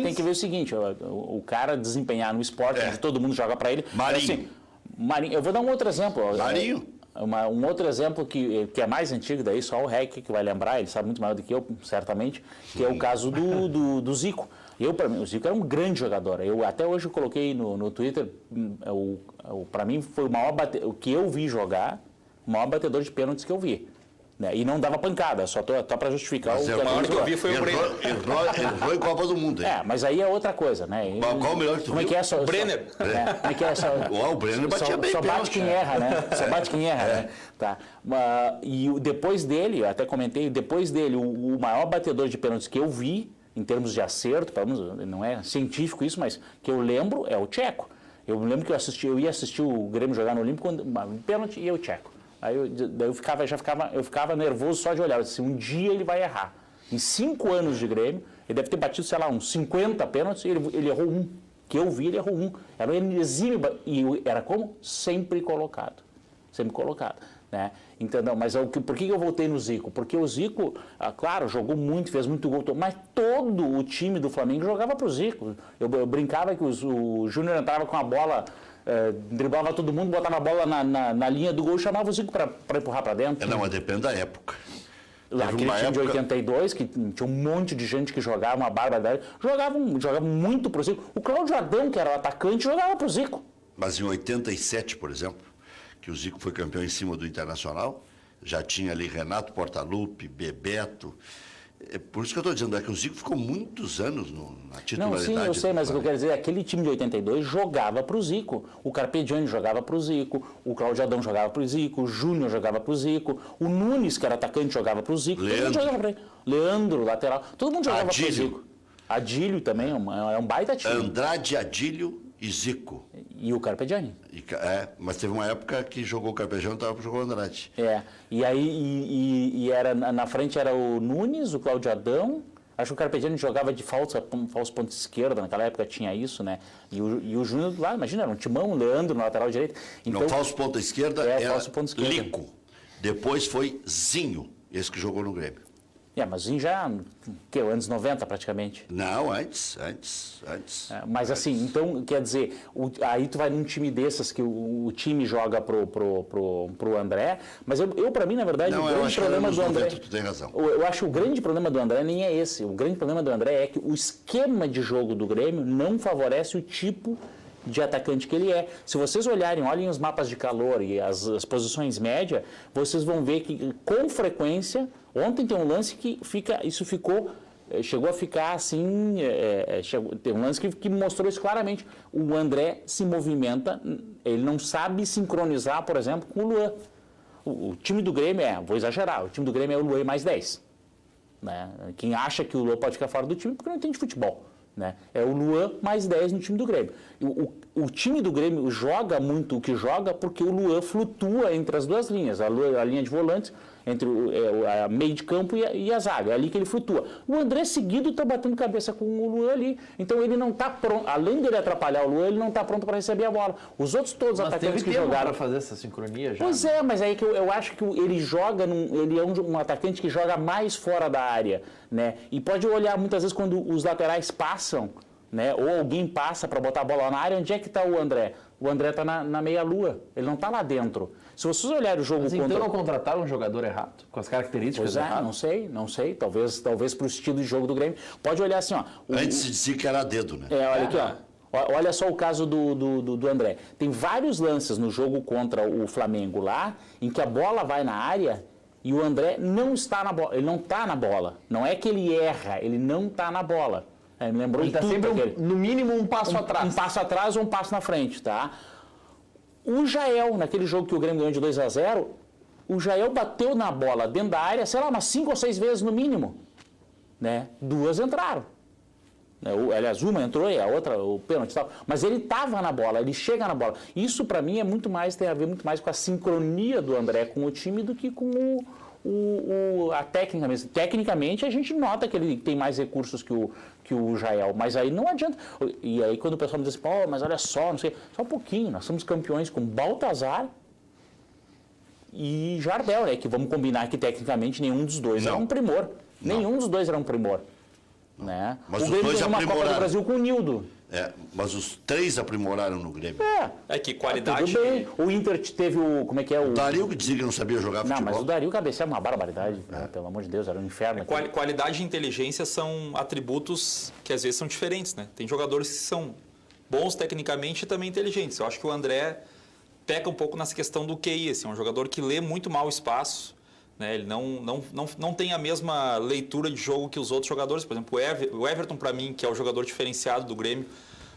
tem que ver o seguinte, o cara desempenhar no esporte, onde todo mundo joga para ele... Marinho. Marinho. Eu vou dar um outro exemplo. Marinho. Um outro exemplo que é mais antigo daí, só o REC que vai lembrar, ele sabe muito mais do que eu, certamente, que é o caso do Zico. Para mim, o Zico era um grande jogador. Até hoje eu coloquei no Twitter, para mim foi o que eu vi jogar, o maior batedor de pênaltis que eu vi. Né? E não dava pancada, só para justificar mas o que o maior que eu vi foi o Brenner. Entrou em Copa do Mundo. Mas aí é outra coisa, né? Qual o melhor que tu viu? O Brenner. Como é que é? O Brenner batia bem. Só bate quem erra, né? Só bate quem erra, né? Tá. E depois dele, até comentei, depois dele, o maior batedor de pênaltis que eu vi, em termos de acerto, não é científico isso, mas que eu lembro é o Tcheco. Eu lembro que eu ia assistir o Grêmio jogar no Olímpico, pênalti e o Tcheco. Aí eu ficava nervoso só de olhar. Eu disse, um dia ele vai errar. Em 5 anos de Grêmio, ele deve ter batido, sei lá, uns 50 pênaltis, e ele errou um. Que eu vi, ele errou um. Era um exímio, e era como? Sempre colocado. Sempre colocado. Né? Entendeu? Mas por que eu voltei no Zico? Porque o Zico, claro, jogou muito, fez muito gol, mas todo o time do Flamengo jogava para o Zico. Eu brincava que o Júnior entrava com a bola, driblava todo mundo, botava a bola na linha do gol e chamava o Zico para empurrar para dentro. Não, mas depende da época. Aquele time de 82, que tinha um monte de gente que jogava uma barbaridade, jogava muito pro Zico. O Cláudio Adão, que era o atacante, jogava pro Zico. Mas em 87, por exemplo, que o Zico foi campeão em cima do Internacional, já tinha ali Renato Portaluppi, Bebeto. É por isso que eu estou dizendo, é que o Zico ficou muitos anos na titularidade. Não, sim, eu sei, mas o que eu quero dizer é que aquele time de 82 jogava para o Zico. O Carpegiani jogava para o Zico, o Cláudio Adão jogava para o Zico, o Júnior jogava para o Zico, o Nunes, que era atacante, jogava para o Zico. Todo mundo jogava para ele. Leandro, lateral, todo mundo jogava para o Zico. Adílio também, é um baita time. Andrade, Adílio e Zico. E o Carpegiani. Mas teve uma época que jogou o Carpegiani e jogou o Andrade. E aí era, na frente era o Nunes, o Cláudio Adão. Acho que o Carpegiani jogava de falso ponto esquerda, naquela época tinha isso, né? E o Júnior lá, imagina, era um timão, o Leandro na lateral direita. Então, falso ponto esquerda era falso ponto esquerda. Lico. Depois foi Zinho, esse que jogou no Grêmio. Mas Zinho já, anos 90 praticamente. Não, antes. Mas assim, então, quer dizer, aí tu vai num time desses que o time joga pro André, mas eu para mim, na verdade, o grande problema do André... Tu tem razão. Eu acho que o grande problema do André nem é esse. O grande problema do André é que o esquema de jogo do Grêmio não favorece o tipo de atacante que ele é. Se vocês olhem os mapas de calor e as posições médias, vocês vão ver que, com frequência, ontem tem um lance que chegou a ficar assim, tem um lance que mostrou isso claramente. O André se movimenta, ele não sabe sincronizar, por exemplo, com o Luan. O time do Grêmio vou exagerar, o time do Grêmio é o Luan mais 10. Né? Quem acha que o Luan pode ficar fora do time, porque não entende futebol. Né? É o Luan mais 10 no time do Grêmio. O time do Grêmio joga muito o que joga porque o Luan flutua entre as duas linhas, a linha de volantes, entre a meio de campo e a zaga, é ali que ele flutua. O André seguido está batendo cabeça com o Luan ali, então ele não está pronto, além dele atrapalhar o Luan, ele não está pronto para receber a bola. Os outros todos os atacantes que jogaram... para fazer essa sincronia já. Pois mas aí que eu acho que ele joga, ele é um atacante que joga mais fora da área. né? E pode olhar muitas vezes quando os laterais passam, né? Ou alguém passa para botar a bola na área, onde é que está o André? O André está na meia-lua, ele não está lá dentro. Se vocês olharem o jogo Mas contra... então não contrataram um jogador errado? Com as características erradas? Não sei. Talvez para o estilo de jogo do Grêmio. Pode olhar assim, ó. Antes se dizia que era dedo, né? Olha aqui, ó. Olha só o caso do André. Tem vários lances no jogo contra o Flamengo lá, em que a bola vai na área e o André não está na bola. Ele não está na bola. Não é que ele erra, ele não está na bola. Me lembrou ele está sempre, no mínimo, um passo atrás. Um passo atrás ou um passo na frente, tá? O Jael, naquele jogo que o Grêmio ganhou de 2-0, o Jael bateu na bola dentro da área, sei lá, umas 5 ou 6 vezes no mínimo. Né? 2 entraram. Aliás, uma entrou e a outra, o pênalti e tal. Mas ele estava na bola, ele chega na bola. Isso, para mim, tem a ver muito mais com a sincronia do André com o time do que com a técnica mesmo. Tecnicamente, a gente nota que ele tem mais recursos que o Jael, mas aí não adianta. E aí quando o pessoal me diz assim, pô, mas olha só, não sei, só um pouquinho, nós somos campeões com Baltazar e Jardel, né? Que vamos combinar que tecnicamente nenhum dos dois era um primor. Nenhum dos dois era um primor. Né? Mas o os Grêmio dois ganhou uma Copa do Brasil com o Nildo. Mas os 3 aprimoraram no Grêmio. Que qualidade... Tudo bem. O Inter teve o... Como é que é? O Dario que dizia que não sabia jogar futebol. Não, mas o Dario cabeceava uma barbaridade. Né? Pelo amor de Deus, era um inferno. Qualidade e inteligência são atributos que às vezes são diferentes, né? Tem jogadores que são bons tecnicamente e também inteligentes. Eu acho que o André peca um pouco nessa questão do QI. Assim, é um jogador que lê muito mal o espaço. Né? Ele não tem a mesma leitura de jogo que os outros jogadores. Por exemplo, o Everton, para mim, que é o jogador diferenciado do Grêmio,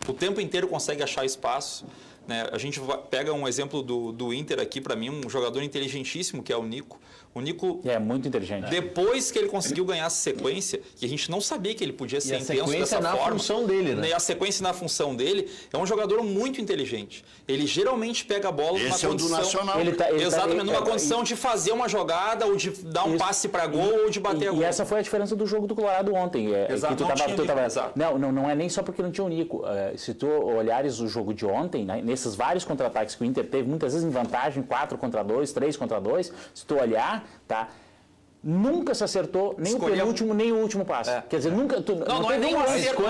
o tempo inteiro consegue achar espaço. Né? A gente pega um exemplo do Inter aqui, para mim, um jogador inteligentíssimo, que é o Nico. O Nico... É muito inteligente. Depois que ele conseguiu ganhar essa sequência, que a gente não sabia que ele podia ser intenso dessa forma. E a sequência na função dele, né? E a sequência na função dele, é um jogador muito inteligente. Ele geralmente pega a bola numa condição... do Nacional. Exatamente, numa condição de fazer uma jogada, ou de dar um passe para gol, ou de bater a gol. E essa foi a diferença do jogo do Colorado ontem. Exato, não é nem só porque não tinha o Nico. Se tu olhares o jogo de ontem, né, nesses vários contra-ataques que o Inter teve, muitas vezes em vantagem, 4-2, 3-2, se tu olhar, tá? Nunca se acertou nem o penúltimo, nem o último passe. Quer dizer, nunca... Não é nem o acerto, não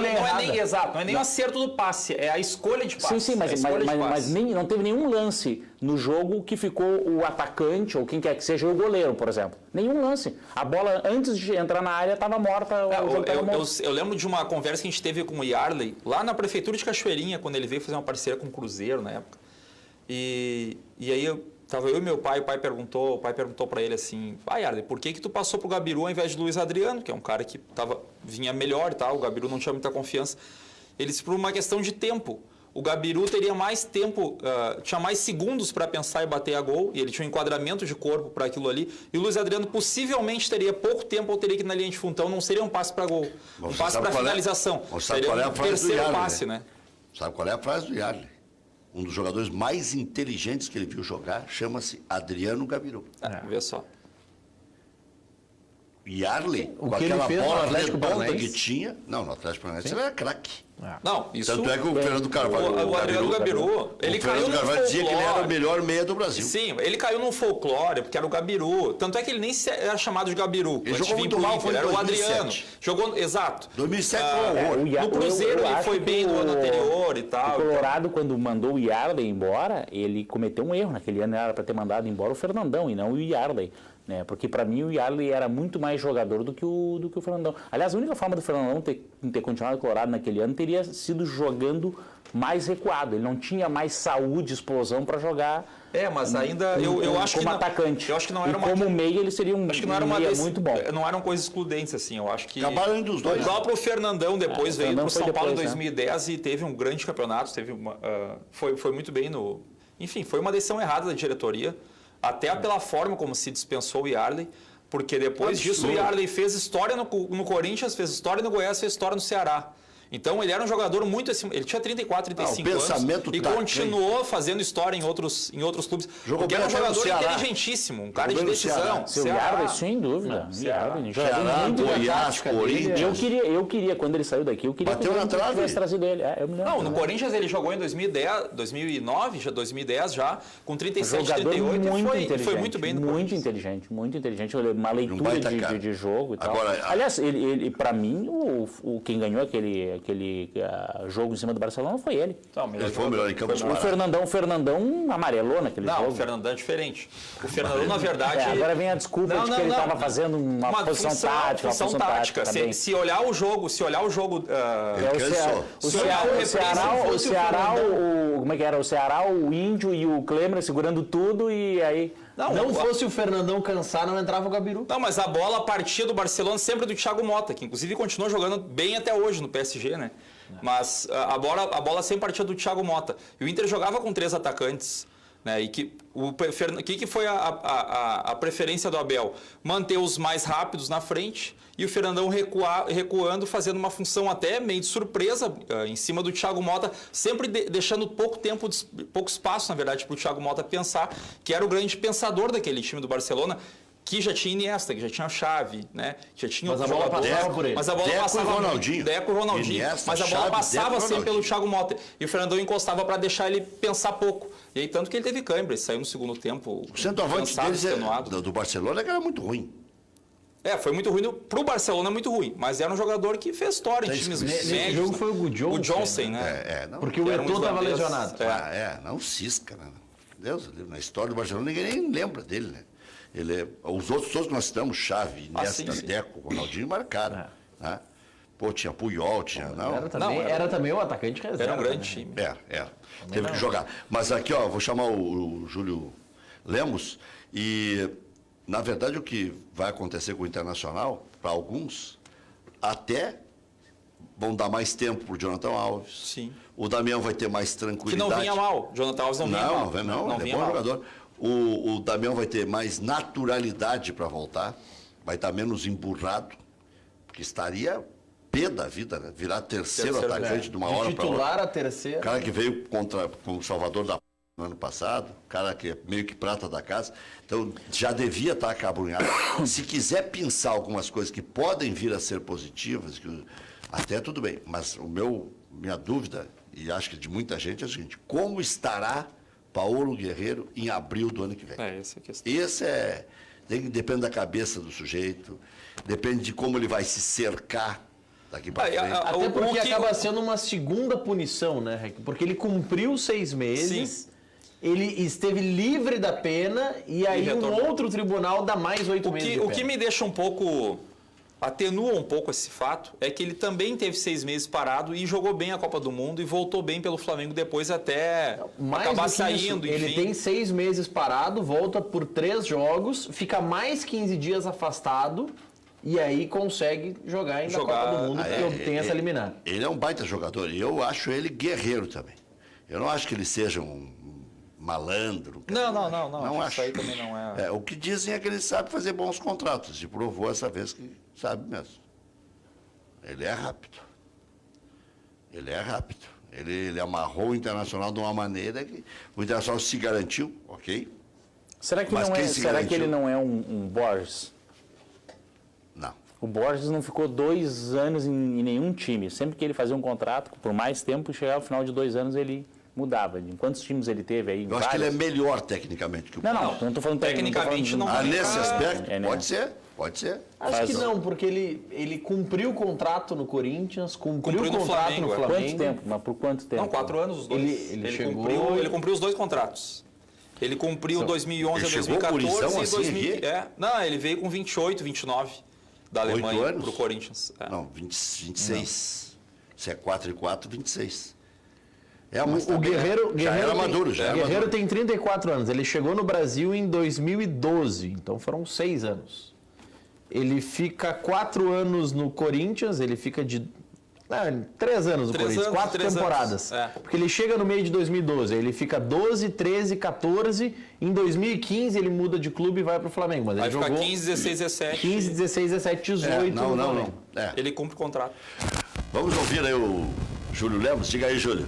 é nem o acerto do passe, é a escolha de passe. Sim, mas não teve nenhum lance no jogo que ficou o atacante, ou quem quer que seja, o goleiro, por exemplo. Nenhum lance. A bola, antes de entrar na área, estava morta. Eu lembro de uma conversa que a gente teve com o Yarley, lá na prefeitura de Cachoeirinha, quando ele veio fazer uma parceria com o Cruzeiro, na época. E aí... Tava eu e meu pai, o pai perguntou para ele assim, Yarley, por que tu passou pro Gabiru ao invés de Luiz Adriano, que é um cara que vinha melhor e tal, o Gabiru não tinha muita confiança. Ele disse, por uma questão de tempo. O Gabiru teria mais tempo, tinha mais segundos para pensar e bater a gol, e ele tinha um enquadramento de corpo para aquilo ali, e o Luiz Adriano possivelmente teria pouco tempo ou teria que ir na linha de fundo, então não seria um passe para gol, um passe para finalização. Seria um terceiro passe, né? Sabe qual é a frase do Yarley? Um dos jogadores mais inteligentes que ele viu jogar chama-se Adriano Gabiru. Vê só. Yarley, com aquela bola redonda que tinha... Não, no Atlético Paranaense ele era craque. Não, isso... Tanto é que o Fernando Carvalho... O Adriano Gabiru, ele caiu no folclore. Dizia que ele era o melhor meia do Brasil. Sim, ele caiu num folclore, porque era o Gabiru. Tanto é que ele nem era chamado de Gabiru. Ele jogou muito mal, foi era o Adriano. Jogou, exato. 2007 foi um horror. No Cruzeiro ele foi bem no ano anterior e tal. O Colorado, quando mandou o Yarley embora, ele cometeu um erro. Naquele ano era para ter mandado embora o Fernandão e não o Yarley. Né? Porque para mim o Yarley era muito mais jogador do que o Fernandão. Aliás, a única forma do Fernandão ter continuado Colorado naquele ano teria sido jogando mais recuado. Ele não tinha mais saúde, explosão para jogar. Mas ainda eu acho como que atacante. Eu acho que não era como meia ele seria um meia muito bom. Não eram coisas excludentes assim. Eu acho que acabaram indo os dois. Igual para o Fernandão depois veio para o São Paulo em 2010 e teve um grande campeonato. Foi muito bem no. Enfim, foi uma decisão errada da diretoria. Até pela forma como se dispensou o Yarley, porque depois disso o Yarley fez história no Corinthians, fez história no Goiás, fez história no Ceará. Então ele era um jogador muito acima, ele tinha 34, 35 anos e continuou fazendo história em outros clubes. Porque era um jogador inteligentíssimo, um cara de decisão. Seu Yarley, sem dúvida. Eu queria, quando ele saiu daqui, eu queria que ele tivesse trazido ele. Não, no Corinthians ele jogou em 2009, já 2010 já, com 37, 38 e foi muito bem no Corinthians. Muito inteligente. Uma leitura de jogo e tal. Agora, aliás, ele para mim, quem ganhou aquele jogo em cima do Barcelona foi ele. Ele foi o melhor em campo. O Fernandão amarelou naquele jogo. Não, o Fernandão é diferente. O Fernandão, na verdade... agora vem a desculpa de que ele estava fazendo uma posição tática. Se olhar o jogo... O Ceará, como é que era? O Ceará, o Índio e o Klemer segurando tudo e aí... Não fosse o Fernandão cansar, não entrava o Gabiru. Não, mas a bola partia do Barcelona sempre do Thiago Motta, que inclusive continua jogando bem até hoje no PSG, né? Mas a bola sempre partia do Thiago Motta. E o Inter jogava com 3 atacantes, né? E que foi a preferência do Abel? Manter os mais rápidos na frente e o Fernandão recuando, fazendo uma função até meio de surpresa em cima do Thiago Motta, sempre deixando pouco espaço, na verdade, para o Thiago Motta pensar, que era o grande pensador daquele time do Barcelona, que já tinha Iniesta, que já tinha Xavi, né? Já tinha mas a bola passava por ele. Mas a bola passava Ronaldinho. Deco e Ronaldinho. Iniesta, mas a bola Xavi, passava sempre pelo Thiago Motta. E o Fernandão encostava para deixar ele pensar pouco. E aí, tanto que ele teve câimbra, ele saiu no segundo tempo. O centroavante deles do Barcelona era muito ruim. Foi muito ruim. Pro Barcelona, muito ruim. Mas era um jogador que fez história em times médios. Nesse jogo foi o Johnson, né? Porque o Eto'o estava lesionado. Não cisca, né? Deus, na história do Barcelona, ninguém nem lembra dele, né? Os outros todos que nós citamos, Xavi, Iniesta, Deco, Ronaldinho, marcaram. Né? Pô, tinha Puyol, tinha... Era também o atacante reserva. Era um grande time. Teve que jogar. Mas aqui, vou chamar o Júlio Lemos e, na verdade, o que vai acontecer com o Internacional, para alguns, até vão dar mais tempo para o Jonathan Alves. Sim. O Damião vai ter mais tranquilidade. Que não vinha mal. Jonathan Alves não vinha mal. Não, ele é bom jogador. O Damião vai ter mais naturalidade para voltar, vai estar menos emburrado, porque estaria pé da vida, né? Virar terceiro atacante de uma hora para outra. Titular a terceira. O cara que veio com o Salvador da no ano passado, cara que é meio que prata da casa, então já devia estar acabrunhado. Se quiser pensar algumas coisas que podem vir a ser positivas, até tudo bem, mas minha dúvida, e acho que de muita gente, é o seguinte: como estará Paulo Guerreiro em abril do ano que vem? Essa é a questão. Depende da cabeça do sujeito, depende de como ele vai se cercar daqui para frente. Até porque acaba sendo uma segunda punição, né? Porque ele cumpriu 6 meses, sim, ele esteve livre da pena e aí um outro tribunal dá mais 8 meses de pena. O que me deixa atenua um pouco esse fato, é que ele também teve 6 meses parado e jogou bem a Copa do Mundo e voltou bem pelo Flamengo depois até acabar saindo. Isso, ele tem 6 meses parado, volta por 3 jogos, fica mais 15 dias afastado e aí consegue jogar ainda a Copa do Mundo, porque obtém essa liminar. Ele é um baita jogador e eu acho ele guerreiro também. Eu não acho que ele seja um malandro. Não acho. Isso aí também não é. O que dizem é que ele sabe fazer bons contratos e provou essa vez que sabe mesmo. Ele é rápido. Ele amarrou o Internacional de uma maneira que o Internacional se garantiu, ok? Será que ele não é um Borges? Não. O Borges não ficou 2 anos em nenhum time. Sempre que ele fazia um contrato, por mais tempo, chegava ao final de 2 anos ele mudava. Em quantos times ele teve aí? Eu acho que ele é melhor tecnicamente que o Borges. Não estou falando tecnicamente. Nesse aspecto, pode ser. Acho que não, porque ele cumpriu o contrato no Corinthians, cumpriu o contrato no Flamengo. Quanto tempo? Mas por quanto tempo? Não, 4 anos os dois. Ele cumpriu os 2 contratos. Ele cumpriu 2011 a 2014 e 2000. Não, ele veio com 28, 29 da Alemanha para o Corinthians. Não, 26. Se é 4 e 4, 26. O Guerreiro era maduro. Guerreiro tem 34 anos. Ele chegou no Brasil em 2012, então foram 6 anos. Ele fica 4 anos no Corinthians, ele fica de 3 anos no Corinthians, 4 temporadas. Porque ele chega no meio de 2012, ele fica 12, 13, 14, em 2015 ele muda de clube e vai para o Flamengo. Mas vai ele ficar jogou 15, 16, 17. 15, 16, 17, 18 no Flamengo. Ele cumpre o contrato. Vamos ouvir aí o Júlio Lemos. Diga aí, Júlio.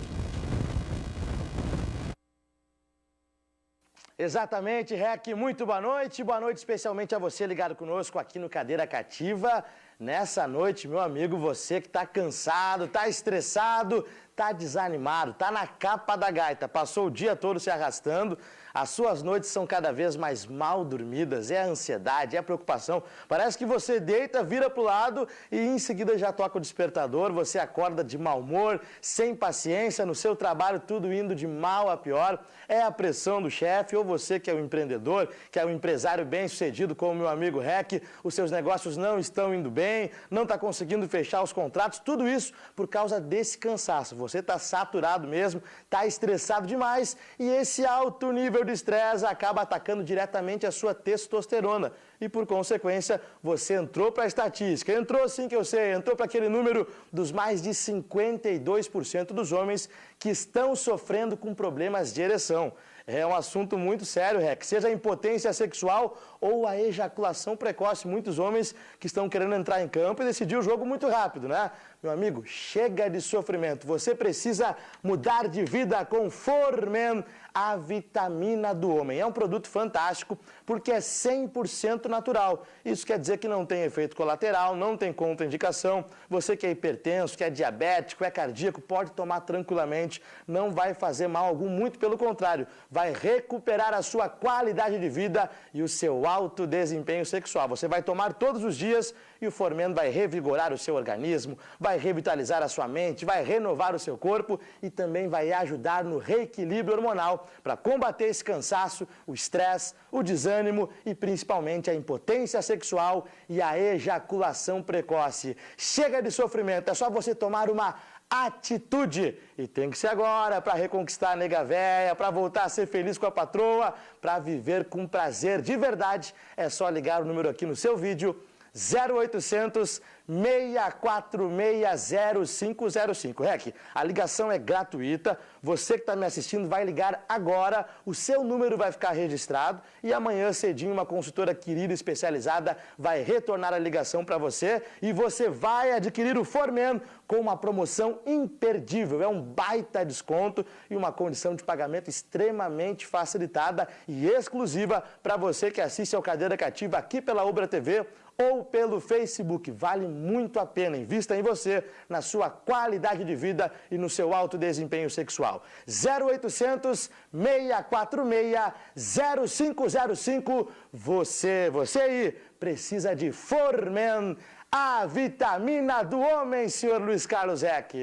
Exatamente, Rec, muito boa noite especialmente a você ligado conosco aqui no Cadeira Cativa. Nessa noite, meu amigo, você que está cansado, está estressado, está desanimado, está na capa da gaita, passou o dia todo se arrastando, as suas noites são cada vez mais mal dormidas, é a ansiedade, é a preocupação. Parece que você deita, vira para o lado e em seguida já toca o despertador, você acorda de mau humor, sem paciência, no seu trabalho tudo indo de mal a pior. É a pressão do chefe, ou você que é o empreendedor, que é o empresário bem-sucedido, como meu amigo Rec, os seus negócios não estão indo bem, não está conseguindo fechar os contratos, tudo isso por causa desse cansaço. Você está saturado mesmo, está estressado demais e esse alto nível de estresse acaba atacando diretamente a sua testosterona. E, por consequência, você entrou para a estatística. Entrou, sim, que eu sei, entrou para aquele número dos mais de 52% dos homens que estão sofrendo com problemas de ereção. É um assunto muito sério, Rec. Seja a impotência sexual ou a ejaculação precoce. Muitos homens que estão querendo entrar em campo e decidir o jogo muito rápido, né? Meu amigo, chega de sofrimento. Você precisa mudar de vida com Formen, a vitamina do homem. É um produto fantástico porque é 100% natural. Isso quer dizer que não tem efeito colateral, não tem contraindicação. Você que é hipertenso, que é diabético, é cardíaco, pode tomar tranquilamente. Não vai fazer mal algum, muito pelo contrário. Vai recuperar a sua qualidade de vida e o seu alto desempenho sexual. Você vai tomar todos os dias e o Formen vai revigorar o seu organismo, vai revitalizar a sua mente, vai renovar o seu corpo e também vai ajudar no reequilíbrio hormonal para combater esse cansaço, o estresse, o desânimo e principalmente a impotência sexual e a ejaculação precoce. Chega de sofrimento, é só você tomar uma atitude. E tem que ser agora para reconquistar a nega véia, para voltar a ser feliz com a patroa, para viver com prazer de verdade. É só ligar o número aqui no seu vídeo, 0800 646 0505. Rec, a ligação é gratuita. Você que está me assistindo vai ligar agora, o seu número vai ficar registrado e amanhã cedinho uma consultora querida especializada vai retornar a ligação para você e você vai adquirir o Formen com uma promoção imperdível. É um baita desconto e uma condição de pagamento extremamente facilitada e exclusiva para você que assiste ao Cadeira Cativa aqui pela Ubra TV ou pelo Facebook. Vale muito a pena. Invista em você, na sua qualidade de vida e no seu alto desempenho sexual. 0800 646 0505. Você aí precisa de Formen, a vitamina do homem, senhor Luiz Carlos Rec.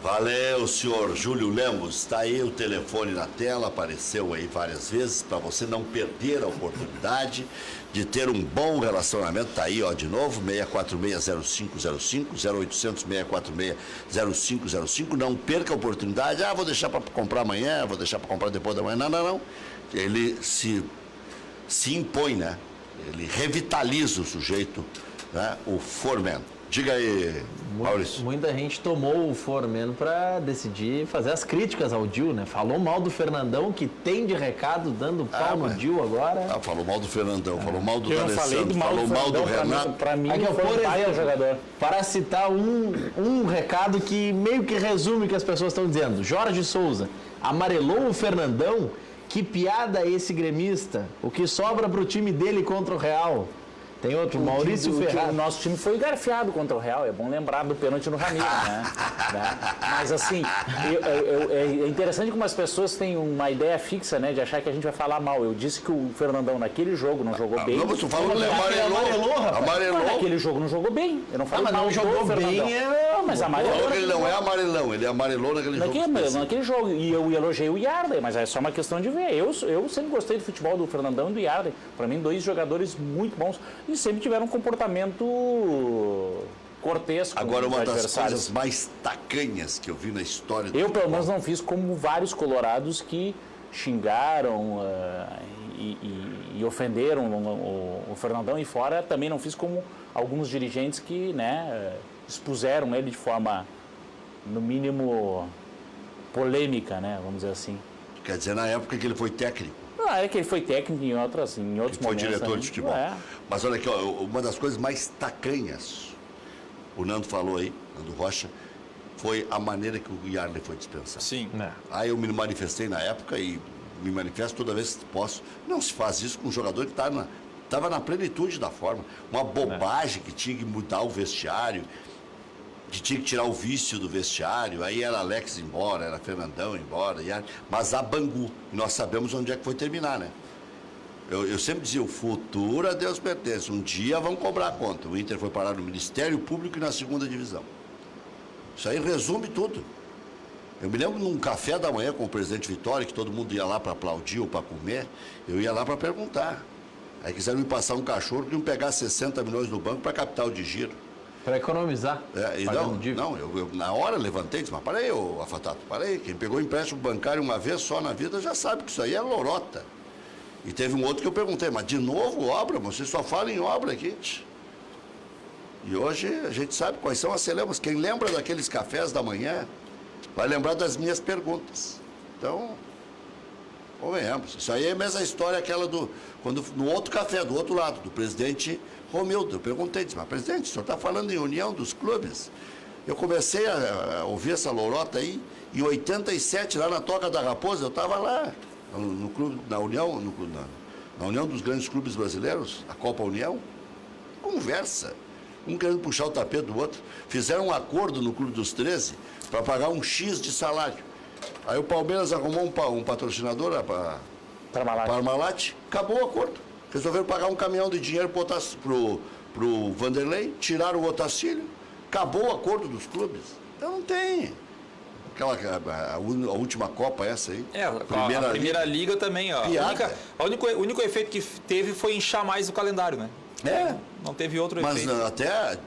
Valeu, senhor Júlio Lemos. Está aí o telefone na tela, apareceu aí várias vezes, para você não perder a oportunidade de ter um bom relacionamento. Está aí, ó, de novo, 646-0505, 0800-646-0505. Não perca a oportunidade. Vou deixar para comprar amanhã, vou deixar para comprar depois da manhã. Não. Ele se impõe, né? Ele revitaliza o sujeito, né? O Formen. Diga aí, Maurício. Muita gente tomou o Formen para decidir fazer as críticas ao Dil, né? Falou mal do Fernandão, que tem de recado dando pau no Dil agora. Falou mal do Fernandão, falou mal do Alessandro, falou mal do Renato. Para mim, aqui, foi um baita jogador. Para citar um recado que meio que resume o que as pessoas estão dizendo. Jorge Souza amarelou o Fernandão. Que piada esse gremista. O que sobra para o time dele contra o Real? Tem outro, Maurício Ferraz. O nosso time foi garfiado contra o Real, é bom lembrar do pênalti no Ramiro, né? Mas assim, é interessante como as pessoas têm uma ideia fixa, né, de achar que a gente vai falar mal. Eu disse que o Fernandão naquele jogo não jogou bem. Não, mas tu falou que ele amarelou. Naquele jogo não jogou bem. Eu não falei mal não jogou bem. Mas amarelou. Ele não é amarelão, ele amarelou naquele jogo. Naquele jogo. E eu elogiei o Yarden, mas é só uma questão de ver. Eu sempre gostei do futebol do Fernandão e do Yarden. Para mim, dois jogadores muito bons. E sempre tiveram um comportamento cortês com Agora, uma das coisas mais tacanhas que eu vi na história do futebol. pelo menos, não fiz como vários colorados que xingaram e ofenderam o Fernandão. E fora, também não fiz como alguns dirigentes que, né, expuseram ele de forma, no mínimo, polêmica, né, vamos dizer assim. Quer dizer, na época que ele foi técnico. É que ele foi técnico em outros momentos. Foi diretor também. de futebol. Mas olha aqui, uma das coisas mais tacanhas, o Nando falou aí, Nando Rocha, foi a maneira que o Yarley foi dispensado. Sim. Aí eu me manifestei na época e me manifesto toda vez que posso. Não se faz isso com um jogador que estava na plenitude da forma. Uma bobagem que tinha que mudar o vestiário, que tinha que tirar o vício do vestiário. Aí era Alex embora, era Fernandão embora. Mas a Bangu, nós sabemos onde é que foi terminar, né? Eu sempre dizia, o futuro a Deus pertence. Um dia vão cobrar a conta. O Inter foi parar no Ministério Público e na 2ª Divisão. Isso aí resume tudo. Eu me lembro num café da manhã com o presidente Vitória, que todo mundo ia lá para aplaudir ou para comer, eu ia lá para perguntar. Aí quiseram me passar um cachorro que iam pegar 60 milhões no banco para capital de giro. Para economizar. Eu na hora levantei e disse, mas para aí, Afatato, para aí. Quem pegou empréstimo bancário uma vez só na vida já sabe que isso aí é lorota. E teve um outro que eu perguntei, mas de novo obra? Você só fala em obra aqui. E hoje a gente sabe quais são as celemas. Quem lembra daqueles cafés da manhã vai lembrar das minhas perguntas. Então, convenhamos. Isso aí é a mesma história aquela no outro café, do outro lado, do presidente Romildo. Eu perguntei, disse, mas presidente, o senhor está falando em união dos clubes? Eu comecei a ouvir essa lorota aí, em 87, lá na Toca da Raposa, eu estava lá. No clube, na União dos grandes clubes brasileiros, a Copa União, conversa, um querendo puxar o tapete do outro. Fizeram um acordo no Clube dos 13 para pagar um X de salário. Aí o Palmeiras arrumou um patrocinador para Parmalat, acabou o acordo. Resolveram pagar um caminhão de dinheiro pro Vanderlei, tiraram o Otacílio, acabou o acordo dos clubes. Então não tem. A última Copa essa aí. A primeira liga também, ó. O único efeito que teve foi inchar mais o calendário, né? Não teve outro efeito. Mas até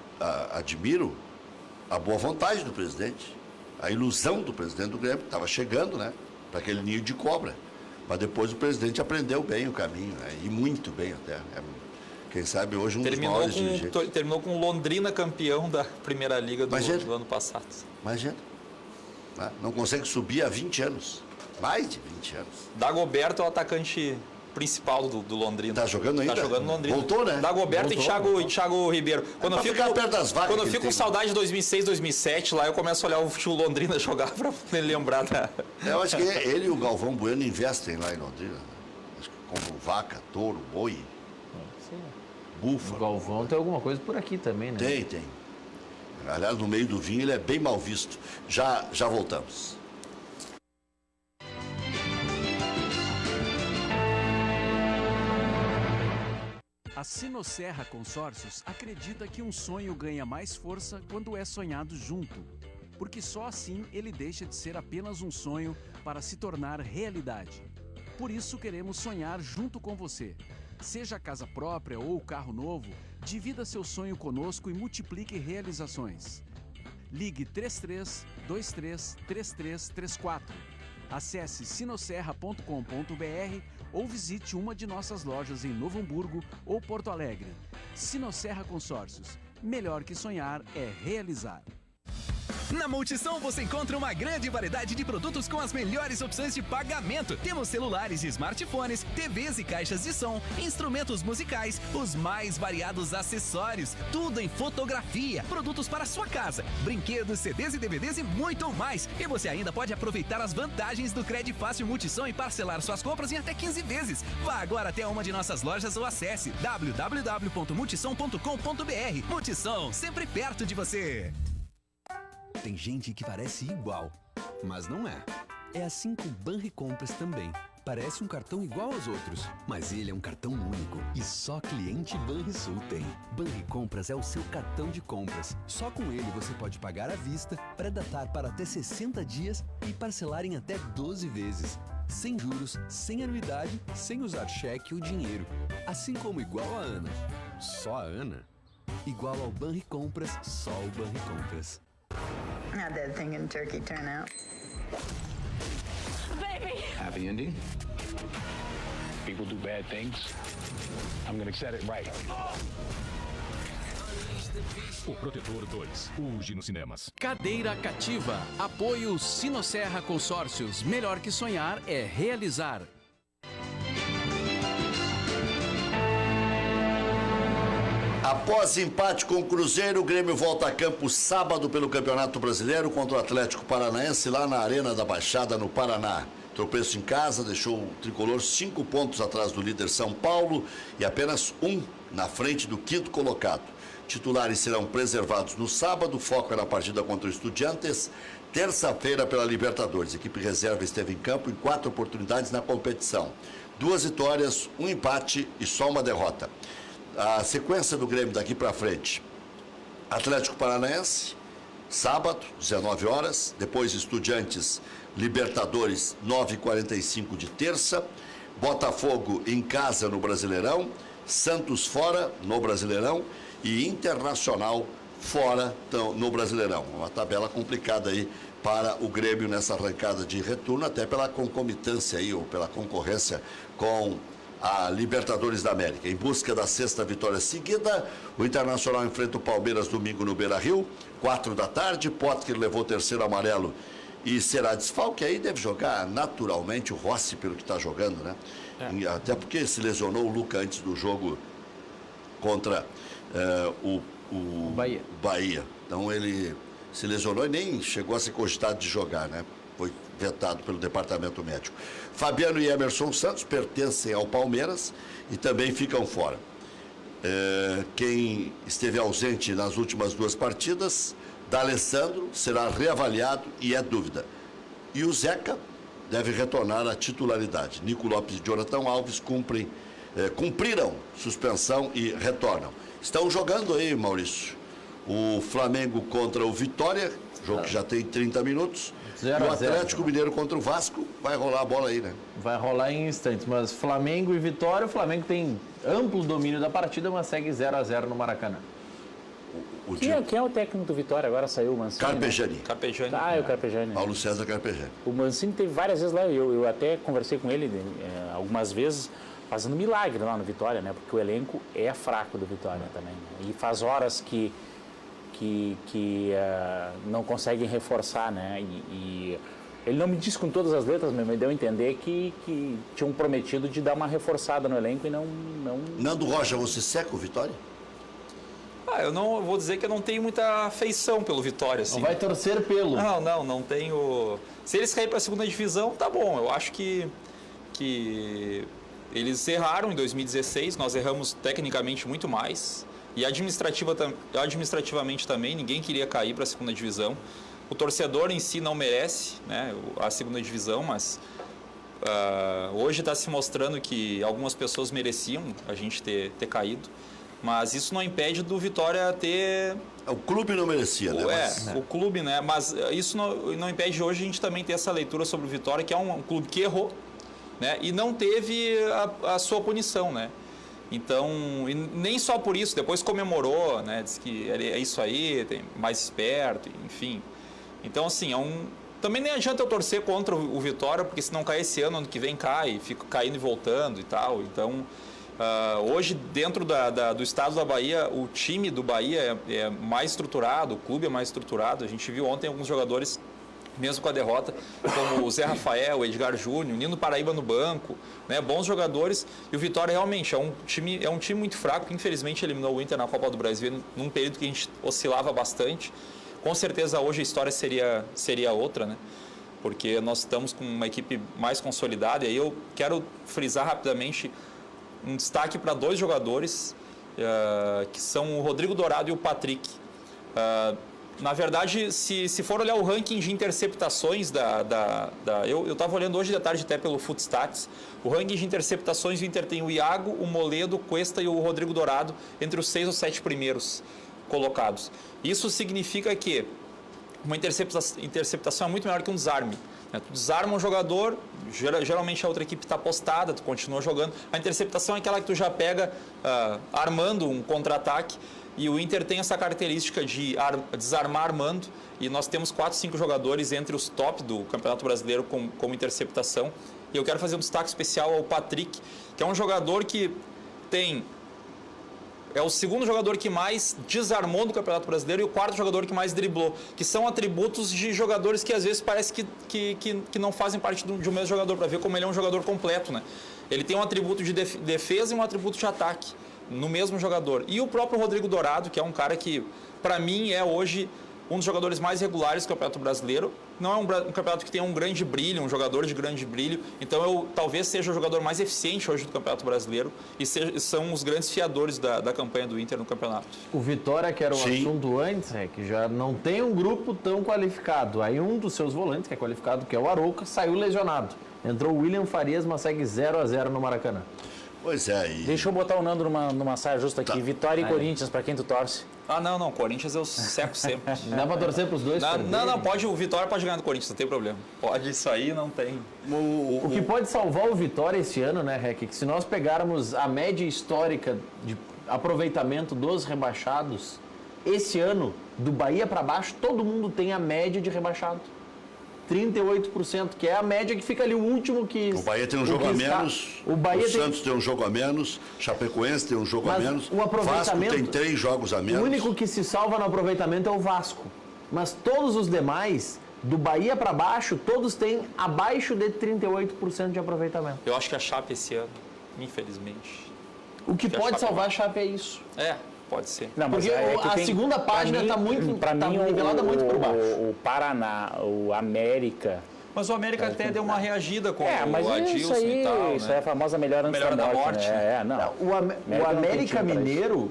admiro a boa vontade do presidente, a ilusão do presidente do Grêmio, que estava chegando, né? Para aquele ninho de cobra. Mas depois o presidente aprendeu bem o caminho, né? E muito bem até. Quem sabe hoje dos maiores dirigentes. Terminou com o Londrina campeão da primeira liga do ano passado. Imagina. Não consegue subir há 20 anos. Mais de 20 anos. Dagoberto é o atacante principal do Londrina. Tá jogando ainda? Tá jogando no Londrina. Voltou, né? Dagoberto e Thiago Ribeiro. Quando eu fico com saudade de 2006, 2007, lá eu começo a olhar o Londrina jogar para lembrar da... Eu acho que ele e o Galvão Bueno investem lá em Londrina. Acho que compram vaca, touro, boi, búfalo. O Galvão tem alguma coisa por aqui também, né? Tem. Aliás, no meio do vinho ele é bem mal visto. Já voltamos. A Sinosserra Consórcios acredita que um sonho ganha mais força quando é sonhado junto, porque só assim ele deixa de ser apenas um sonho para se tornar realidade. Por isso queremos sonhar junto com você. Seja casa própria ou carro novo, divida seu sonho conosco e multiplique realizações. Ligue 33 23 3334. Acesse sinosserra.com.br ou visite uma de nossas lojas em Novo Hamburgo ou Porto Alegre. Sinosserra Consórcios. Melhor que sonhar é realizar. Na Multissom você encontra uma grande variedade de produtos com as melhores opções de pagamento. Temos celulares e smartphones, TVs e caixas de som, instrumentos musicais, os mais variados acessórios, tudo em fotografia, produtos para sua casa, brinquedos, CDs e DVDs e muito mais. E você ainda pode aproveitar as vantagens do Crédito Fácil Multissom e parcelar suas compras em até 15 vezes. Vá agora até uma de nossas lojas ou acesse www.multissom.com.br. Multissom, sempre perto de você. Tem gente que parece igual, mas não é. É assim com o Banricompras também. Parece um cartão igual aos outros, mas ele é um cartão único e só cliente Banrisul tem. Banricompras é o seu cartão de compras. Só com ele você pode pagar à vista, pré-datar para até 60 dias e parcelar em até 12 vezes. Sem juros, sem anuidade, sem usar cheque ou dinheiro. Assim como igual a Ana. Só a Ana. Igual ao Banricompras, só o Banricompras. How'd that thing in Turkey turn out? Baby! Happy ending. People do bad things. I'm gonna set it right. O Protetor 2, hoje nos cinemas. Cadeira cativa. Apoio Sinosserra Consórcios. Melhor que sonhar é realizar. A Após empate com o Cruzeiro, o Grêmio volta a campo sábado pelo Campeonato Brasileiro contra o Atlético Paranaense lá na Arena da Baixada, no Paraná. Tropeço em casa deixou o tricolor 5 pontos atrás do líder São Paulo e apenas 1 na frente do 5º colocado. Titulares serão preservados no sábado, foco é na partida contra o Estudiantes. Terça-feira pela Libertadores. A equipe reserva esteve em campo em 4 oportunidades na competição. 2 vitórias, 1 empate e só uma derrota. A sequência do Grêmio daqui para frente: Atlético Paranaense, sábado, 19 horas. Depois Estudiantes, Libertadores, 9h45 de terça. Botafogo em casa no Brasileirão. Santos fora no Brasileirão. E Internacional fora no Brasileirão. Uma tabela complicada aí para o Grêmio nessa arrancada de retorno, até pela concomitância aí, ou pela concorrência com a Libertadores da América. Em busca da 6ª vitória seguida, o Internacional enfrenta o Palmeiras domingo no Beira-Rio, 4 da tarde. Potker levou o 3º amarelo e será desfalque. Aí deve jogar naturalmente o Rossi, pelo que está jogando, né? Até porque se lesionou o Luca antes do jogo contra o Bahia. Então ele se lesionou e nem chegou a ser cogitado de jogar, né? Foi vetado pelo departamento médico. Fabiano e Emerson Santos pertencem ao Palmeiras e também ficam fora. Quem esteve ausente nas últimas 2 partidas, D'Alessandro, será reavaliado e é dúvida. E o Zeca deve retornar à titularidade. Nico Lopes e Jonathan Alves cumpriram suspensão e retornam. Estão jogando aí, Maurício, o Flamengo contra o Vitória, jogo que já tem 30 minutos. 0 e o Atlético Mineiro contra o Vasco, vai rolar a bola aí, né? Vai rolar em instantes, mas Flamengo e Vitória, o Flamengo tem amplo domínio da partida, mas segue 0-0 no Maracanã. Quem é o técnico do Vitória? Agora saiu o Mancini. Carpegiani. É o Carpegiani. Paulo César Carpegiani. O Mancini teve várias vezes lá, eu até conversei com ele algumas vezes, fazendo milagre lá no Vitória, né? Porque o elenco é fraco do Vitória também. Né? E faz horas que não conseguem reforçar, né? E ele não me disse com todas as letras, mas me deu a entender que tinham prometido de dar uma reforçada no elenco e não... Nando Rocha, você seca o Vitória? Eu não vou dizer que eu não tenho muita afeição pelo Vitória. Assim. Não vai torcer pelo? Não tenho... Se eles caírem para a 2ª divisão, tá bom. Eu acho que eles erraram em 2016, nós erramos tecnicamente muito mais. E administrativamente também, ninguém queria cair para a 2ª divisão. O torcedor em si não merece, né, a 2ª divisão, mas hoje está se mostrando que algumas pessoas mereciam a gente ter caído. Mas isso não impede do Vitória ter... O clube não merecia, né? O clube, né? Mas isso não impede hoje a gente também ter essa leitura sobre o Vitória, que é um clube que errou, né? E não teve a sua punição, né? Então, e nem só por isso, depois comemorou, né? Diz que é isso aí, tem mais esperto, enfim. Então, assim, também nem adianta eu torcer contra o Vitória, porque se não cair esse ano que vem cai, fica caindo e voltando e tal. Então, hoje, dentro do estado da Bahia, o time do Bahia é mais estruturado, o clube é mais estruturado. A gente viu ontem alguns jogadores, mesmo com a derrota, como o Zé Rafael, o Edgar Júnior, o Nino Paraíba no banco, né, bons jogadores. E o Vitória realmente é um time muito fraco, que infelizmente eliminou o Inter na Copa do Brasil num período que a gente oscilava bastante. Com certeza hoje a história seria outra, né? Porque nós estamos com uma equipe mais consolidada. E aí eu quero frisar rapidamente um destaque para 2 jogadores, que são o Rodrigo Dourado e o Patrick. Na verdade, se for olhar o ranking de interceptações eu estava olhando hoje de tarde até pelo Footstats, o ranking de interceptações do Inter tem o Iago, o Moledo, o Cuesta e o Rodrigo Dourado entre os 6 ou 7 primeiros colocados. Isso significa que uma interceptação é muito melhor que um desarme. Tu desarma um jogador, geralmente a outra equipe está postada, tu continua jogando. A interceptação é aquela que tu já pega armando um contra-ataque. E o Inter tem essa característica de desarmar armando, e nós temos 4, 5 jogadores entre os top do Campeonato Brasileiro como interceptação. E eu quero fazer um destaque especial ao Patrick, que é um jogador que é o 2º jogador que mais desarmou no Campeonato Brasileiro e o 4º jogador que mais driblou, que são atributos de jogadores que às vezes parece que não fazem parte de um mesmo jogador, para ver como ele é um jogador completo, né? Ele tem um atributo de defesa e um atributo de ataque. no mesmo jogador. E o próprio Rodrigo Dourado, que é um cara que, para mim, é hoje um dos jogadores mais regulares do Campeonato Brasileiro. Não é um campeonato que tem um grande brilho, um jogador de grande brilho. Então, eu talvez seja o jogador mais eficiente hoje do Campeonato Brasileiro e são os grandes fiadores da campanha do Inter no campeonato. O Vitória, que era o Sim. assunto antes, que já não tem um grupo tão qualificado. Aí um dos seus volantes, que é qualificado, que é o Arouca, saiu lesionado. Entrou o William Farias, mas segue 0-0 no Maracanã. Pois é. Deixa eu botar o Nando numa saia justa aqui. Vitória e Corinthians, para quem tu torce. Ah, não, Corinthians eu seco sempre. Dá pra torcer pros dois? Não, o Vitória pode ganhar do Corinthians, não tem problema. Pode, isso aí não tem. O que pode salvar o Vitória esse ano, né, Rec, que se nós pegarmos a média histórica de aproveitamento dos rebaixados, esse ano, do Bahia para baixo, todo mundo tem a média de rebaixado. 38%, que é a média que fica ali o último que... O Bahia tem um jogo a menos, o Santos tem um jogo a menos, Chapecoense tem um jogo a menos, o aproveitamento, Vasco tem 3 jogos a menos. O único que se salva no aproveitamento é o Vasco. Mas todos os demais, do Bahia para baixo, todos têm abaixo de 38% de aproveitamento. Eu acho que a Chape esse ano, infelizmente... O que pode salvar a Chape é isso. Pode ser. Não, mas porque a segunda página está nivelada muito por baixo. O Paraná, o América... Mas o América até deu uma reagida com mas o Adilson aí, e tal. Isso é a famosa melhor antes da morte. Né? Não. O América Mineiro,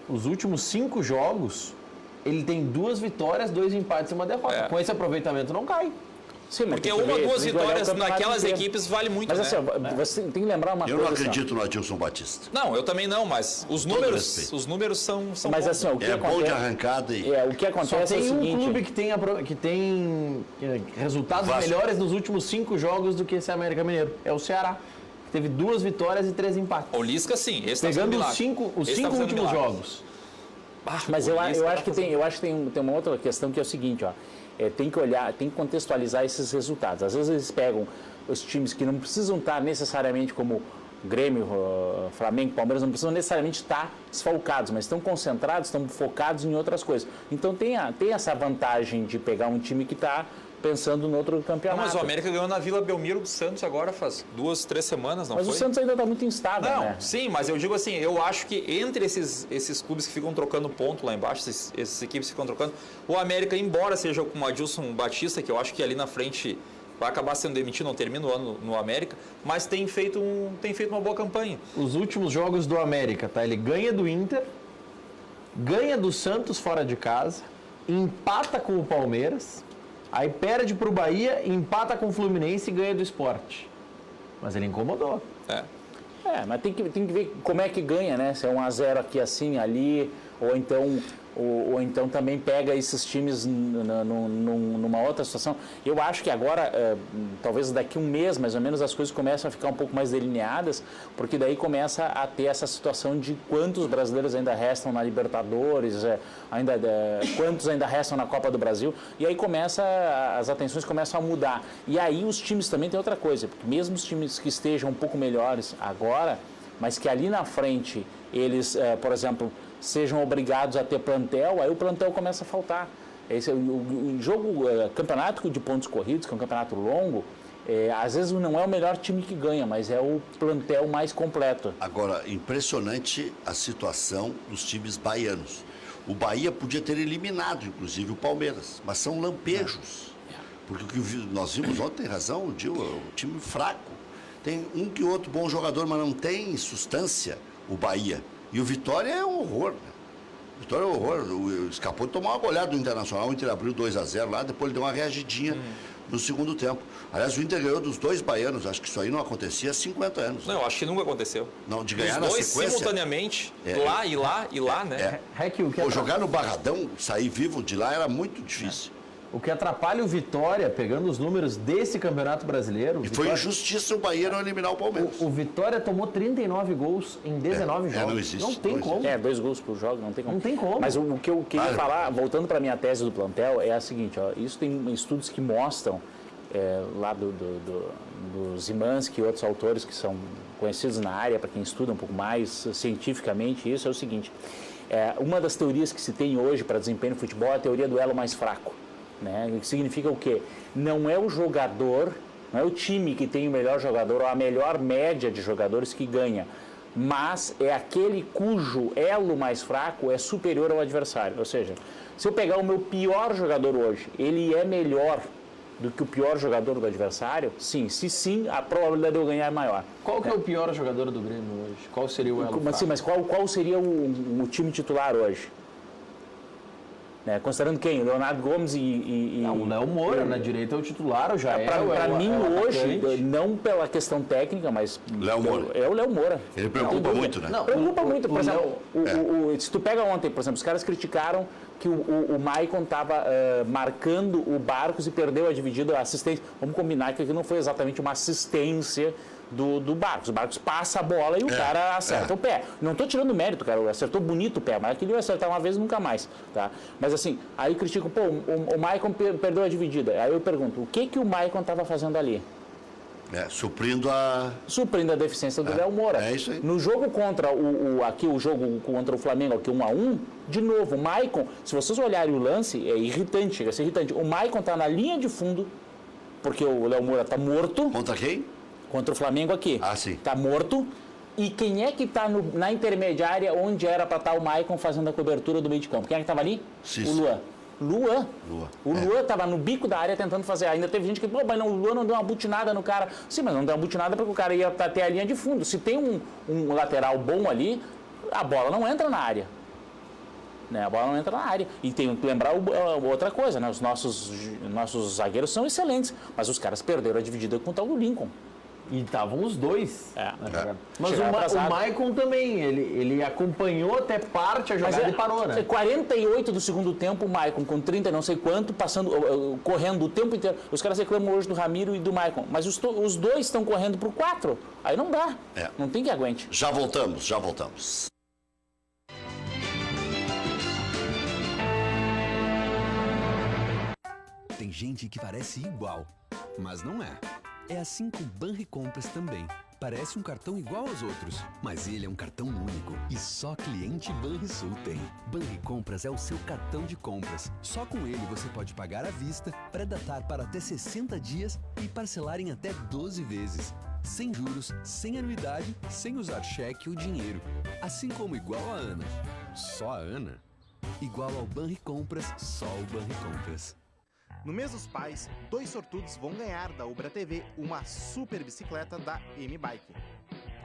os últimos 5 jogos, ele tem 2 vitórias, 2 empates e 1 derrota. Com esse aproveitamento não cai. Sim, porque 1 ou 2 vitórias naquelas equipes vale muito, mas, né? Assim, você tem que lembrar uma coisa... Eu não acredito no Adilson Batista. Não, eu também não, mas os números são mas bons. Assim, o que acontece, bom de arrancada. O que acontece só tem é o seguinte... um clube que tem resultados melhores nos últimos 5 jogos do que esse América Mineiro. É o Ceará. Que teve 2 vitórias e 3 empates. O Lisca, sim. Pegando os 5 últimos jogos. Mas eu acho que tem uma outra questão que é o seguinte, ó. Tem que olhar, tem que contextualizar esses resultados. Às vezes eles pegam os times que não precisam estar necessariamente como Grêmio, Flamengo, Palmeiras, não precisam necessariamente estar desfalcados, mas estão concentrados, estão focados em outras coisas. Então tem essa vantagem de pegar um time que está pensando no outro campeonato. Não, mas o América ganhou na Vila Belmiro do Santos agora faz 2, 3 semanas, não mas foi? Mas o Santos ainda está muito instável, não, né? Sim, mas eu digo assim, eu acho que entre esses clubes que ficam trocando ponto lá embaixo, essas equipes que ficam trocando, o América, embora seja com o Adilson Batista, que eu acho que ali na frente vai acabar sendo demitido, não termina o ano no América, mas tem feito uma boa campanha. Os últimos jogos do América, tá? Ele ganha do Inter, ganha do Santos fora de casa, empata com o Palmeiras, aí perde para o Bahia, empata com o Fluminense e ganha do Sport. Mas ele incomodou. Mas tem que ver como é que ganha, né? Se é 1-0 aqui assim, ali, ou então também pega esses times numa outra situação. Eu acho que agora, talvez daqui um mês, mais ou menos, as coisas começam a ficar um pouco mais delineadas, porque daí começa a ter essa situação de quantos brasileiros ainda restam na Libertadores, quantos ainda restam na Copa do Brasil, e aí as atenções começam a mudar. E aí os times também tem outra coisa, porque mesmo os times que estejam um pouco melhores agora, mas que ali na frente eles, por exemplo, sejam obrigados a ter plantel, aí o plantel começa a faltar. O jogo, campeonato de pontos corridos, que é um campeonato longo, às vezes não é o melhor time que ganha, mas é o plantel mais completo. Agora, impressionante a situação dos times baianos. O Bahia podia ter eliminado, inclusive, o Palmeiras, mas são lampejos. Porque o que nós vimos ontem, tem razão, o time fraco. Tem um que outro bom jogador, mas não tem substância, o Bahia. E o Vitória é um horror, né? O Vitória é um horror. Escapou de tomar uma goleada do Internacional, o Inter abriu 2-0 lá, depois ele deu uma reagidinha no segundo tempo. Aliás, o Inter ganhou dos 2 baianos, acho que isso aí não acontecia há 50 anos. Não, eu acho que nunca aconteceu. Não, de ganhar os na dois sequência. Simultaneamente, lá, né? Jogar no Barradão, sair vivo de lá era muito difícil. O que atrapalha o Vitória, pegando os números desse Campeonato Brasileiro... E foi injustiça o Bahia não eliminar o Palmeiras. O Vitória tomou 39 gols em 19 jogos. Não existe. Não tem como. 2 gols por jogo, não tem como. Não tem como. Mas o que eu queria falar, voltando para a minha tese do plantel, é a seguinte, ó, isso tem estudos que mostram, lá do Zimanski e outros autores que são conhecidos na área, para quem estuda um pouco mais cientificamente isso, é o seguinte, uma das teorias que se tem hoje para desempenho no futebol é a teoria do elo mais fraco. Né? Que significa o quê? Não é o jogador, não é o time que tem o melhor jogador ou a melhor média de jogadores que ganha. mas é aquele cujo elo mais fraco é superior ao adversário. Ou seja, se eu pegar o meu pior jogador hoje, ele é melhor do que o pior jogador do adversário? Sim. Se sim, a probabilidade de eu ganhar é maior. Qual que é o pior jogador do Grêmio hoje? Qual seria o elo fraco? Mas qual seria o time titular hoje? Né? Considerando quem? Leonardo Gomes Não, o Léo Moura, na direita é o titular, o Jair. Para mim, hoje, não pela questão técnica, mas Léo Moura. É o Léo Moura. Ele preocupa muito, né? Não, preocupa muito. Por exemplo, se tu pega ontem, por exemplo, os caras criticaram que o Maicon estava marcando o Barcos e perdeu a dividida, a assistência. Vamos combinar que aqui não foi exatamente uma assistência do Barcos. O Barcos passa a bola e o cara acerta o pé. Não estou tirando mérito, cara. Acertou bonito o pé, mas aquele vai acertar uma vez e nunca mais. Tá? Mas assim, aí criticam, o Maicon perdeu a dividida. Aí eu pergunto, o que o Maicon estava fazendo ali? Suprindo a deficiência do Léo Moura. É isso aí. No jogo contra o jogo contra o Flamengo, aqui 1-1, de novo, o Maicon, se vocês olharem o lance, é irritante, chega a ser irritante. O Maicon está na linha de fundo, porque o Léo Moura está morto. Contra quem? Contra o Flamengo aqui. Sim. Está morto. E quem é que está na intermediária, onde era para estar o Maicon fazendo a cobertura do meio de campo? Quem é que estava ali? Cícero. O Luan. O Luan estava no bico da área tentando fazer. Ainda teve gente que, mas não, o Luan não deu uma butinada no cara. Sim, mas não deu uma butinada porque o cara ia até a linha de fundo. Se tem um lateral bom ali, a bola não entra na área. Né? A bola não entra na área. E tem que lembrar outra coisa, né? Os nossos zagueiros são excelentes, mas os caras perderam a dividida com o tal do Lincoln. E estavam os dois. Mas o Maicon também, ele acompanhou até parte a jogada e parou, né? 48 do segundo tempo, o Maicon com 30 não sei quanto, correndo o tempo inteiro. Os caras reclamam hoje do Ramiro e do Maicon, mas os dois estão correndo por 4. Aí não dá. Não tem que aguente. Já voltamos. Tem gente que parece igual, mas não é. É assim com o Banricompras também. Parece um cartão igual aos outros, mas ele é um cartão único e só cliente Banrisul tem. Banricompras é o seu cartão de compras. Só com ele você pode pagar à vista, pré-datar para até 60 dias e parcelar em até 12 vezes. Sem juros, sem anuidade, sem usar cheque ou dinheiro. Assim como igual a Ana. Só a Ana? Igual ao Banricompras, só o Banricompras. No mês dos pais, 2 sortudos vão ganhar da Ubra TV uma super bicicleta da M-Bike.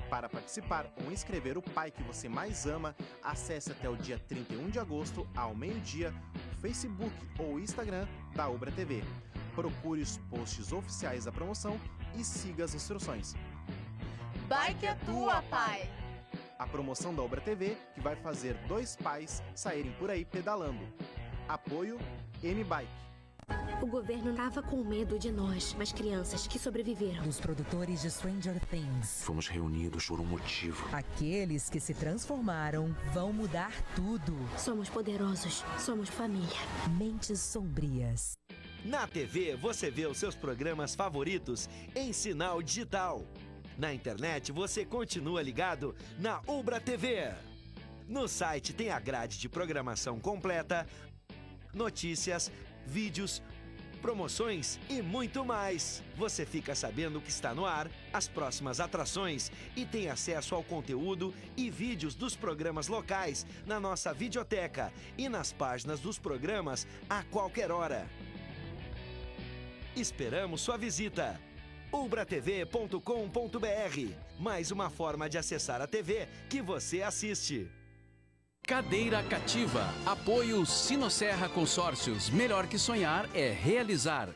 Para participar ou inscrever o pai que você mais ama, acesse até o dia 31 de agosto, ao meio-dia, o Facebook ou Instagram da Ubra TV. Procure os posts oficiais da promoção e siga as instruções. Bike é tua, pai! A promoção da Ubra TV que vai fazer 2 pais saírem por aí pedalando. Apoio M-Bike. O governo estava com medo de nós, mas crianças que sobreviveram. Dos produtores de Stranger Things. Fomos reunidos por um motivo. Aqueles que se transformaram vão mudar tudo. Somos poderosos, somos família. Mentes sombrias. Na TV, você vê os seus programas favoritos em sinal digital. Na internet, você continua ligado na Ubra TV. No site tem a grade de programação completa, notícias, vídeos, promoções e muito mais. Você fica sabendo o que está no ar, as próximas atrações e tem acesso ao conteúdo e vídeos dos programas locais na nossa videoteca e nas páginas dos programas a qualquer hora. Esperamos sua visita. ubratv.com.br. Mais uma forma de acessar a TV que você assiste. Cadeira Cativa. Apoio Sinosserra Consórcios. Melhor que sonhar é realizar.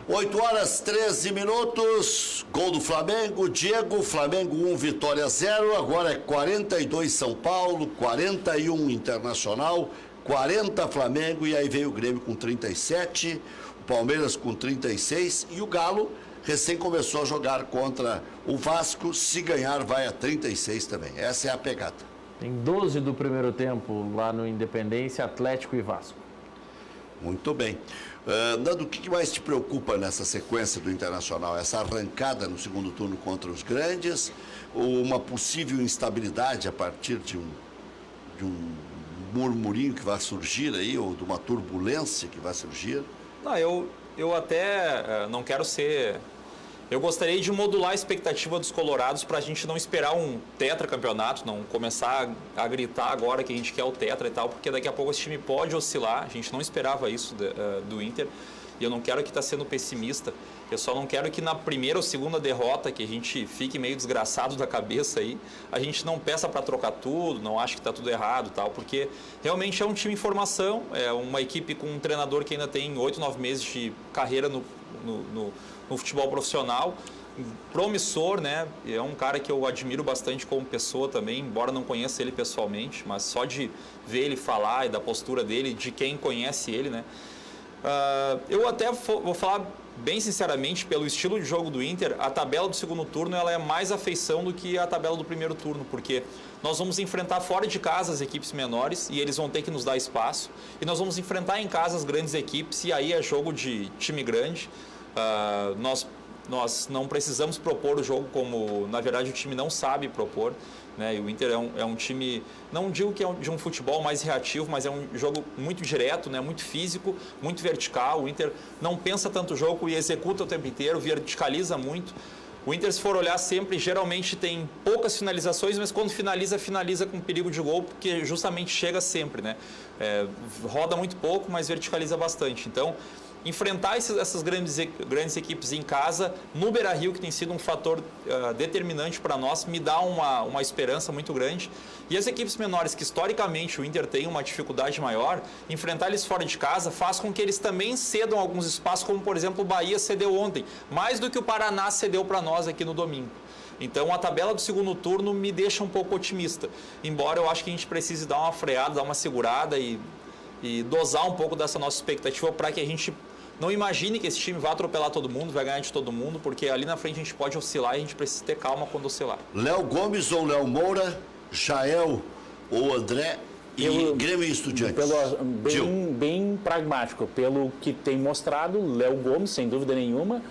Oito horas 13 minutos. Gol do Flamengo. Diego, Flamengo 1, Vitória 0. Agora é 42 São Paulo, 41 Internacional, 40 Flamengo. E aí veio o Grêmio com 37, o Palmeiras com 36 e o Galo recém começou a jogar contra o Vasco. Se ganhar, vai a 36 também. Essa é a pegada. Tem 12 do primeiro tempo lá no Independência, Atlético e Vasco. Muito bem. Nando, o que mais te preocupa nessa sequência do Internacional? Essa arrancada no segundo turno contra os grandes? Ou uma possível instabilidade a partir de um murmurinho que vai surgir aí, ou de uma turbulência que vai surgir? Não, eu até não quero ser Eu gostaria de modular a expectativa dos colorados para a gente não esperar um tetracampeonato, não começar a gritar agora que a gente quer o tetra e tal, porque daqui a pouco esse time pode oscilar. A gente não esperava isso do Inter e eu não quero que estar sendo pessimista. Eu só não quero que na primeira ou segunda derrota, que a gente fique meio desgraçado da cabeça aí, a gente não peça para trocar tudo, não ache que está tudo errado e tal, porque realmente é um time em formação, é uma equipe com um treinador que ainda tem 8, 9 meses de carreira no futebol profissional, promissor, né? É um cara que eu admiro bastante como pessoa também, embora não conheça ele pessoalmente, mas só de ver ele falar e da postura dele, de quem conhece ele, né? Eu até vou falar bem sinceramente, pelo estilo de jogo do Inter, a tabela do segundo turno ela é mais à feição do que a tabela do primeiro turno, porque nós vamos enfrentar fora de casa as equipes menores e eles vão ter que nos dar espaço, e nós vamos enfrentar em casa as grandes equipes, e aí é jogo de time grande. Nós não precisamos propor o jogo como, na verdade, o time não sabe propor, né? E o Inter é um time, não digo que é de um futebol mais reativo, mas é um jogo muito direto, né? Muito físico, muito vertical. O Inter não pensa tanto o jogo e executa o tempo inteiro, verticaliza muito. O Inter, se for olhar sempre, geralmente tem poucas finalizações, mas quando finaliza com perigo de gol, porque justamente chega sempre, né? Roda muito pouco, mas verticaliza bastante. Então, enfrentar essas grandes equipes em casa, no Beira-Rio, que tem sido um fator determinante para nós, me dá uma esperança muito grande. E as equipes menores, que historicamente o Inter tem uma dificuldade maior, enfrentar eles fora de casa faz com que eles também cedam alguns espaços, como por exemplo o Bahia cedeu ontem, mais do que o Paraná cedeu para nós aqui no domingo. Então a tabela do segundo turno me deixa um pouco otimista, embora eu acho que a gente precise dar uma freada, dar uma segurada e dosar um pouco dessa nossa expectativa para que a gente não imagine que esse time vai atropelar todo mundo, vai ganhar de todo mundo, porque ali na frente a gente pode oscilar e a gente precisa ter calma quando oscilar. Léo Gomes ou Léo Moura, Jael ou André e Grêmio e Estudiantes? Bem pragmático. Pelo que tem mostrado, Léo Gomes, sem dúvida nenhuma,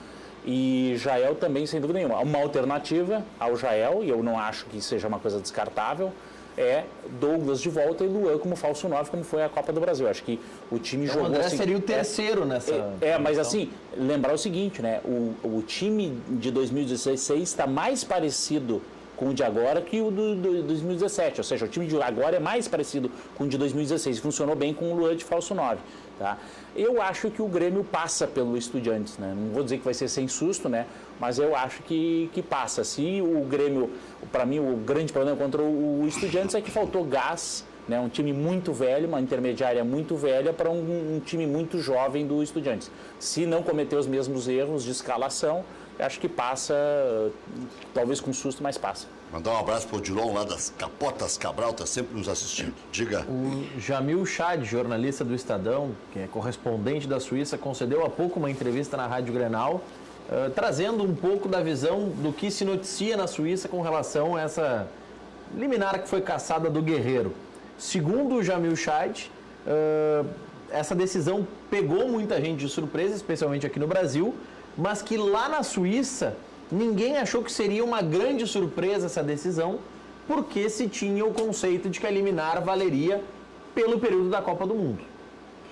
e Jael também, sem dúvida nenhuma. Uma alternativa ao Jael, e eu não acho que seja uma coisa descartável, é Douglas de volta e Luan como falso 9, como foi a Copa do Brasil. Acho que o time jogou... O André assim, seria o terceiro nessa... mas assim, lembrar o seguinte, né? O time de 2016 está mais parecido com o de agora que o do 2017. Ou seja, o time de agora é mais parecido com o de 2016. Funcionou bem com o Luan de falso 9. Tá? Eu acho que o Grêmio passa pelo Estudiantes, né? Não vou dizer que vai ser sem susto, né? Mas eu acho que passa. Se o Grêmio, para mim, o grande problema contra o Estudiantes é que faltou gás, né? Um time muito velho, uma intermediária muito velha para um time muito jovem do Estudiantes. Se não cometer os mesmos erros de escalação, acho que passa, talvez com susto, mas passa. Mandar um abraço para o Dilon lá das Capotas Cabral, está sempre nos assistindo. Diga. O Jamil Chad, jornalista do Estadão, que é correspondente da Suíça, concedeu há pouco uma entrevista na Rádio Grenal, trazendo um pouco da visão do que se noticia na Suíça com relação a essa liminar que foi cassada do Guerreiro. Segundo o Jamil Chad, essa decisão pegou muita gente de surpresa, especialmente aqui no Brasil, mas que lá na Suíça ninguém achou que seria uma grande surpresa essa decisão, porque se tinha o conceito de que a liminar valeria pelo período da Copa do Mundo.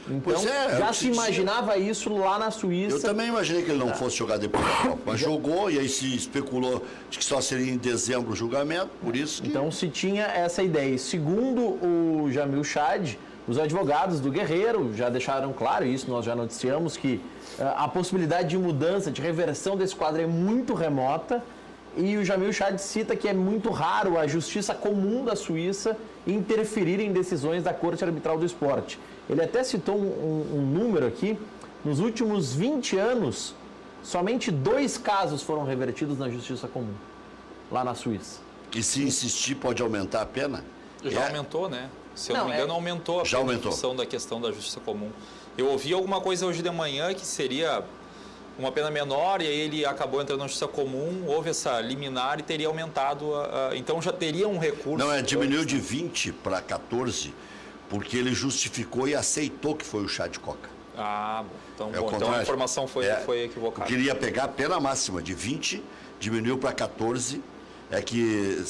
Então, já se imaginava isso lá na Suíça. Eu também imaginei que ele não fosse jogar depois da Copa, mas jogou e aí se especulou de que só seria em dezembro o julgamento, por isso que... Então se tinha essa ideia. E segundo o Jamil Chad, os advogados do Guerreiro já deixaram claro, isso nós já noticiamos, que a possibilidade de mudança, de reversão desse quadro é muito remota, e o Jamil Chad cita que é muito raro a justiça comum da Suíça interferir em decisões da Corte Arbitral do Esporte. Ele até citou um número aqui, nos últimos 20 anos, somente 2 casos foram revertidos na justiça comum, lá na Suíça. E se insistir pode aumentar a pena? Já aumentou, né? Se eu não me engano, aumentou a discussão da questão da justiça comum. Eu ouvi alguma coisa hoje de manhã que seria uma pena menor e aí ele acabou entrando na justiça comum, houve essa liminar e teria aumentado, então já teria um recurso. Não, diminuiu de 20 para 14, porque ele justificou e aceitou que foi o chá de coca. Ah, bom. Então a informação foi equivocada. Queria pegar a pena máxima de 20, diminuiu para 14, é que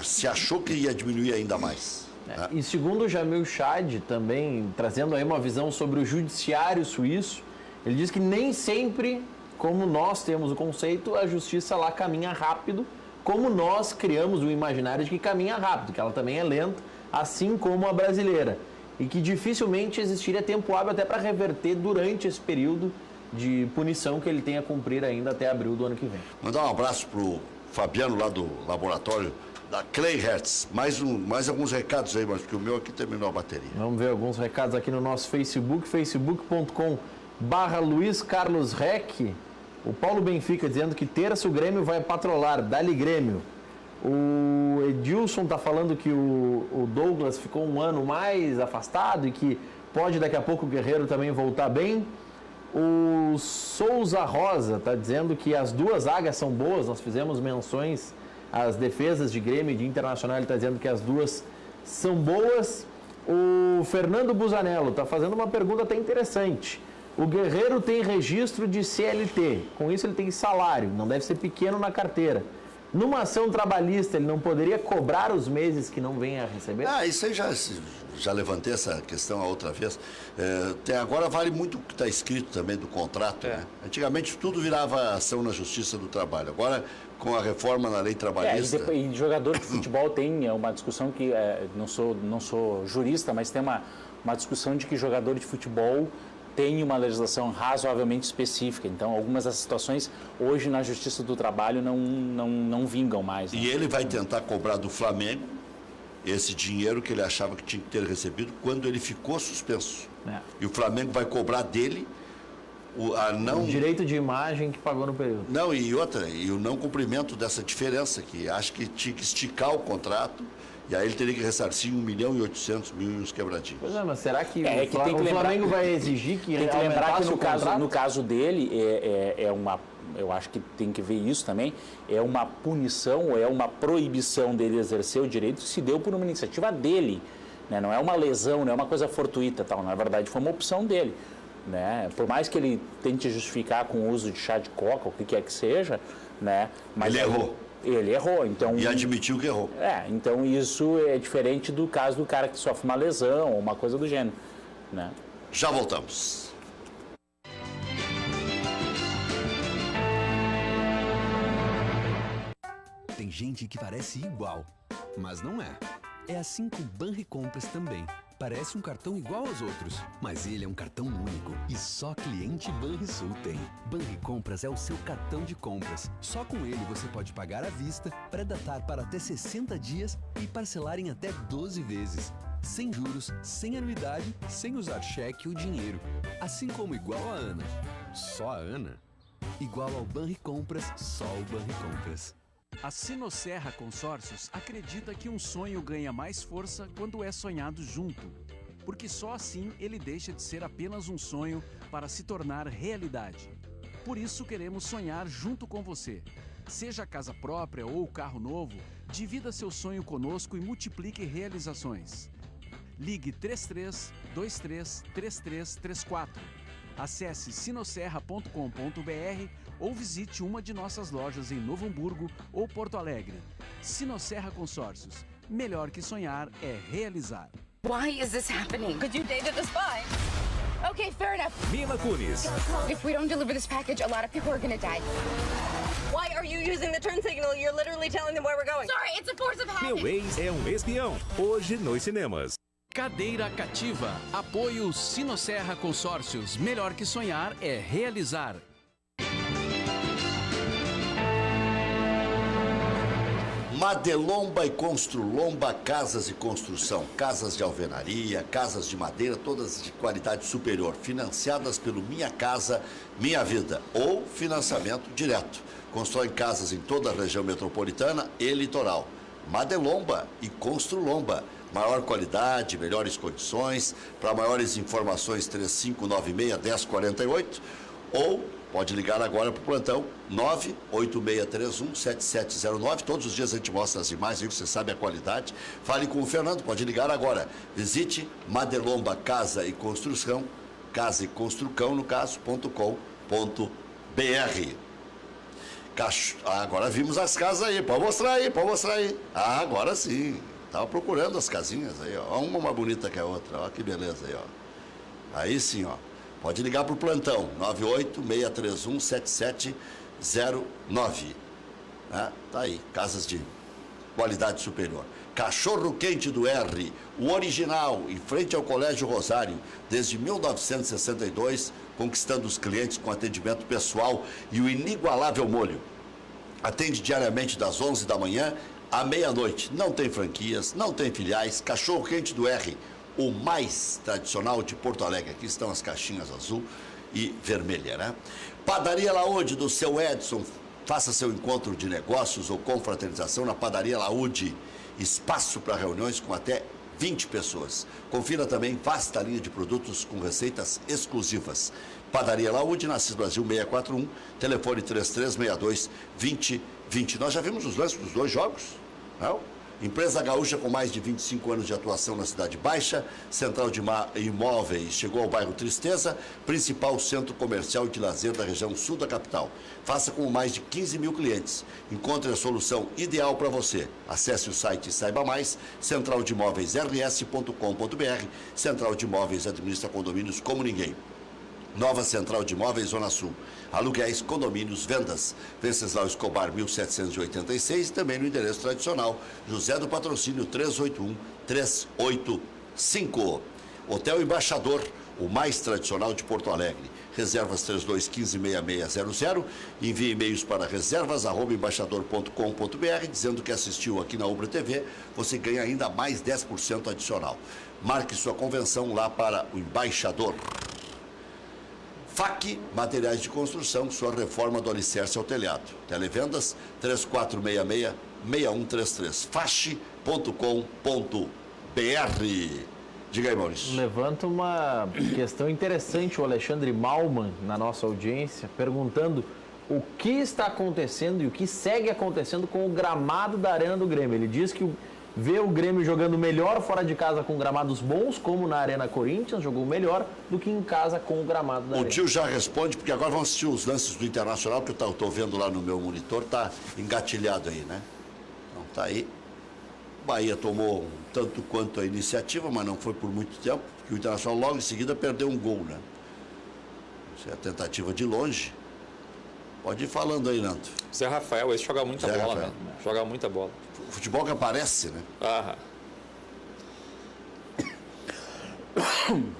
se achou que ia diminuir ainda mais. E segundo o Jamil Chad, também trazendo aí uma visão sobre o judiciário suíço, ele diz que nem sempre como nós temos o conceito, a justiça lá caminha rápido, como nós criamos o imaginário de que caminha rápido, que ela também é lenta, assim como a brasileira. E que dificilmente existiria tempo hábil até para reverter durante esse período de punição que ele tem a cumprir ainda até abril do ano que vem. Mandar um abraço pro Fabiano lá do laboratório da Clay Hertz. Mais alguns recados aí, mas porque o meu aqui terminou a bateria. Vamos ver alguns recados aqui no nosso Facebook, facebook.com/Luiz Carlos Rec. O Paulo Benfica dizendo que terça o Grêmio vai patrolar, dá-lhe Grêmio. O Edilson está falando que o Douglas ficou um ano mais afastado e que pode daqui a pouco o Guerreiro também voltar bem. O Souza Rosa está dizendo que as duas zagas são boas, nós fizemos menções às defesas de Grêmio e de Internacional, ele está dizendo que as duas são boas. O Fernando Busanello está fazendo uma pergunta até interessante. O Guerreiro tem registro de CLT, com isso ele tem salário, não deve ser pequeno na carteira. Numa ação trabalhista, ele não poderia cobrar os meses que não vem a receber? Isso aí já levantei essa questão a outra vez. Agora vale muito o que está escrito também do contrato. Né? Antigamente tudo virava ação na Justiça do Trabalho. Agora, com a reforma na lei trabalhista... E jogador de futebol tem uma discussão que, não sou jurista, mas tem uma discussão de que jogador de futebol tem uma legislação razoavelmente específica. Então, algumas das situações hoje na Justiça do Trabalho não vingam mais. Né? E ele vai tentar cobrar do Flamengo esse dinheiro que ele achava que tinha que ter recebido quando ele ficou suspenso. E o Flamengo vai cobrar dele o direito de imagem que pagou no período. E o não cumprimento dessa diferença, que acho que tinha que esticar o contrato. E aí ele teria que ressarcir 1.800.000 e uns quebradinhos. Pois é, mas será que o Flamengo vai exigir que tem que lembrar que no caso dele eu acho que tem que ver isso também, é uma punição ou é uma proibição dele exercer o direito que se deu por uma iniciativa dele, né? Não é uma lesão, não é uma coisa fortuita, tal. Na verdade foi uma opção dele, né? Por mais que ele tente justificar com o uso de chá de coca, o que quer que seja, né? Mas ele errou. Ele errou, então... E admitiu que errou. Então isso é diferente do caso do cara que sofre uma lesão ou uma coisa do gênero, né? Já voltamos. Tem gente que parece igual, mas não é. É assim com o Banricompras também. Parece um cartão igual aos outros, mas ele é um cartão único e só cliente Banrisul tem. Banricompras é o seu cartão de compras. Só com ele você pode pagar à vista, pré-datar para até 60 dias e parcelar em até 12 vezes. Sem juros, sem anuidade, sem usar cheque ou dinheiro. Assim como igual a Ana. Só a Ana? Igual ao Banricompras, só o Banricompras. A Sinosserra Consórcios acredita que um sonho ganha mais força quando é sonhado junto, porque só assim ele deixa de ser apenas um sonho para se tornar realidade. Por isso queremos sonhar junto com você. Seja casa própria ou carro novo, divida seu sonho conosco e multiplique realizações. Ligue 33 23 3334. Acesse sinosserra.com.br ou visite uma de nossas lojas em Novo Hamburgo ou Porto Alegre. Sinosserra Consórcios. Melhor que sonhar é realizar. Why is this happening? Because you dated the spy. Okay, fair enough. Mila Kunis. If we don't deliver this package, a lot of people are gonna die. Why are you using the turn signal? You're literally telling them where we're going. Sorry, it's a force of habit. Meu ex é um espião. Hoje nos cinemas. Cadeira Cativa. Apoio Sinosserra Consórcios. Melhor que sonhar é realizar. Madelomba e Construlomba Casas e Construção. Casas de alvenaria, casas de madeira, todas de qualidade superior. Financiadas pelo Minha Casa, Minha Vida. Ou financiamento direto. Constrói casas em toda a região metropolitana e litoral. Madelomba e Construlomba. Maior qualidade, melhores condições. Para maiores informações, 3596-1048. Ou pode ligar agora para o plantão 98631-7709. Todos os dias a gente mostra as imagens, você sabe a qualidade. Fale com o Fernando, pode ligar agora. Visite Madelomba Casa e Construção, Casa e Construcão, no caso, .com.br. Agora vimos as casas aí, pode mostrar aí. Agora sim. Tava procurando as casinhas aí, ó. Uma mais bonita que a outra, ó, que beleza aí, ó. Aí sim, ó. Pode ligar para o plantão, 98-631-7709. Tá aí, casas de qualidade superior. Cachorro Quente do R, o original, em frente ao Colégio Rosário, desde 1962, conquistando os clientes com atendimento pessoal e o inigualável molho. Atende diariamente das 11 da manhã à meia-noite. Não tem franquias, não tem filiais. Cachorro Quente do R, o mais tradicional de Porto Alegre. Aqui estão as caixinhas azul e vermelha, né? Padaria Laúde, do seu Edson. Faça seu encontro de negócios ou confraternização na Padaria Laúde. Espaço para reuniões com até 20 pessoas. Confira também vasta linha de produtos com receitas exclusivas. Padaria Laúde, na Assis Brasil 641, telefone 3362-2020. Nós já vimos os lances dos 2 jogos, não? Empresa gaúcha com mais de 25 anos de atuação na Cidade Baixa, Central de Imóveis chegou ao bairro Tristeza, principal centro comercial e de lazer da região sul da capital. Faça com mais de 15 mil clientes. Encontre a solução ideal para você. Acesse o site e saiba mais, centraldemóveisrs.com.br. Central de Imóveis administra condomínios como ninguém. Nova Central de Imóveis Zona Sul. Aluguéis, condomínios, vendas. Venceslau Escobar, 1786, e também no endereço tradicional, José do Patrocínio, 381-385. Hotel Embaixador, o mais tradicional de Porto Alegre. Reservas 3215-6600. Envie e-mails para reservas@embaixador.com.br, dizendo que assistiu aqui na Ubra TV. Você ganha ainda mais 10% adicional. Marque sua convenção lá para o Embaixador. FAC, materiais de construção, sua reforma do alicerce ao telhado. Televendas 3466-6133. fache.com.br. Diga aí, Maurício. Levanta uma questão interessante o Alexandre Malman na nossa audiência, perguntando o que está acontecendo e o que segue acontecendo com o gramado da Arena do Grêmio. Ele diz que vê o Grêmio jogando melhor fora de casa com gramados bons, como na Arena Corinthians, jogou melhor do que em casa com o gramado da Arena. O tio já responde, porque agora vamos assistir os lances do Internacional, que eu estou vendo lá no meu monitor, está engatilhado aí, né? Então tá aí. O Bahia tomou um tanto quanto a iniciativa, mas não foi por muito tempo, porque o Internacional logo em seguida perdeu um gol, né? Isso é a tentativa de longe. Pode ir falando aí, Nando. Zé Rafael, esse joga muita bola, né? Joga muita bola. Futebol que aparece, né?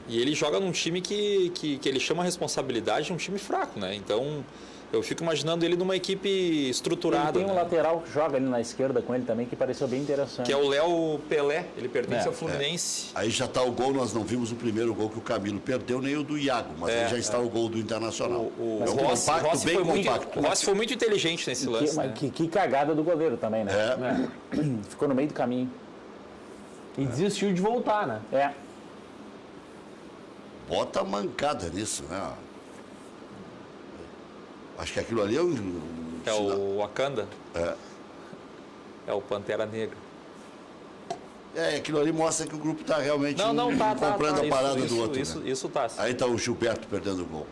E ele joga num time que ele chama a responsabilidade de um time fraco, né? Então, eu fico imaginando ele numa equipe estruturada. Ele tem um lateral que joga ali na esquerda com ele também, que pareceu bem interessante. Que é o Léo Pelé, ele pertence ao Fluminense. Aí já está o gol, nós não vimos o primeiro gol que o Camilo perdeu, nem o do Iago, mas aí já está o gol do Internacional. O Rossi foi muito inteligente nesse lance. Que cagada do goleiro também, né? Ficou no meio do caminho. E desistiu de voltar, né? Bota a mancada nisso, né? Acho que aquilo ali é o Wakanda. É o Pantera Negra. Aquilo ali mostra que o grupo está realmente comprando a parada do outro. Isso tá. Aí está o Gilberto perdendo o gol.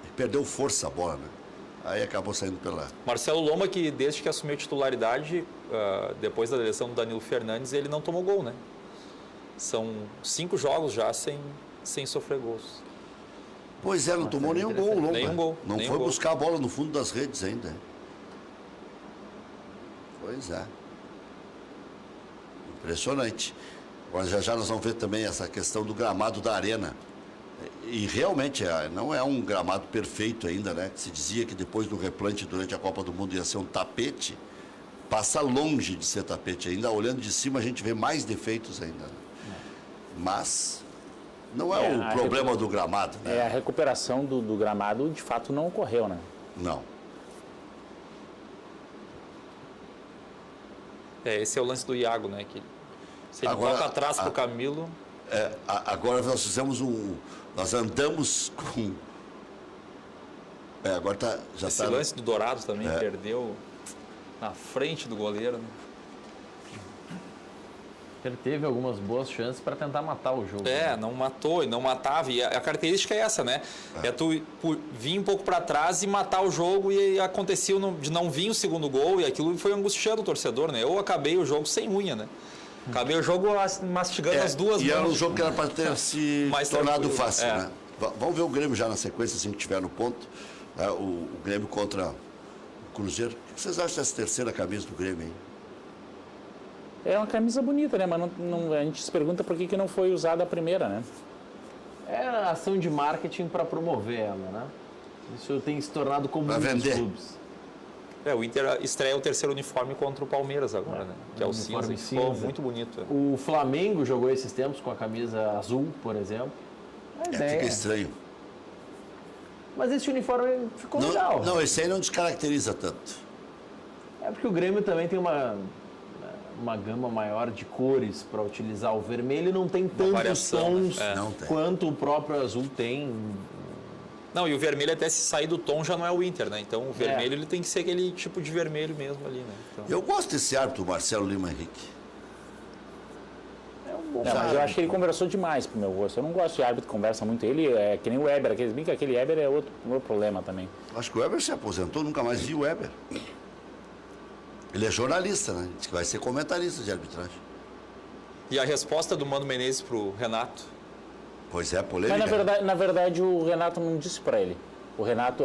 Ele perdeu força a bola, né? Aí acabou saindo pela... Marcelo Lomba, que desde que assumiu a titularidade, depois da eleição do Danilo Fernandes, ele não tomou gol, né? São 5 jogos já sem sofrer gols. Pois não tomou nenhum gol, Lomba. Nenhum gol. Não foi buscar a bola no fundo das redes ainda. Pois é. Impressionante. Agora já nós vamos ver também essa questão do gramado da Arena. E realmente não é um gramado perfeito ainda, né? Se dizia que depois do replante durante a Copa do Mundo ia ser um tapete. Passa longe de ser tapete ainda. Olhando de cima a gente vê mais defeitos ainda. Mas... não é o problema do gramado, né? A recuperação do gramado, de fato, não ocorreu, né? Não. Esse é o lance do Iago, né? Que se ele toca atrás pro Camilo... agora nós fizemos nós andamos com... agora já esse lance do Dourado também perdeu na frente do goleiro, né? Ele teve algumas boas chances para tentar matar o jogo. Não matou e não matava. E a característica é essa, né? É tu vir um pouco para trás e matar o jogo, e acontecia de não vir o segundo gol, e aquilo foi angustiando o torcedor, né? Eu acabei o jogo sem unha, né? Acabei o jogo mastigando as duas E mãos. era um jogo que era para ter se tornado tranquilo. fácil, né? Vamos ver o Grêmio já na sequência, assim que tiver no ponto. O Grêmio contra o Cruzeiro. O que vocês acham dessa terceira camisa do Grêmio, hein? É uma camisa bonita, né? Mas a gente se pergunta por que não foi usada a primeira, né? É a ação de marketing para promover ela, né? Isso tem se tornado comum nos clubes. O Inter estreia o terceiro uniforme contra o Palmeiras agora, né? Que é o cinza. Ficou muito bonito. O Flamengo jogou esses tempos com a camisa azul, por exemplo. Fica estranho. Mas esse uniforme ficou legal. Não, esse aí não descaracteriza tanto. É porque o Grêmio também tem uma gama maior de cores para utilizar. O vermelho não tem tantos tons quanto o próprio azul tem. Não, e o vermelho até se sair do tom já não é o Inter, né? Então o vermelho ele tem que ser aquele tipo de vermelho mesmo ali, né? Então... Eu gosto desse árbitro, Marcelo Lima Henrique. Mas eu acho que ele conversou demais pro meu gosto. Eu não gosto de árbitro que conversa muito. Ele é que nem o Weber. Aquele Weber é outro problema também. Acho que o Weber se aposentou, nunca mais vi o Weber. Ele é jornalista, né? Diz que vai ser comentarista de arbitragem. E a resposta do Mano Menezes pro Renato? Pois é, polêmica. Mas na verdade o Renato não disse para ele. O Renato...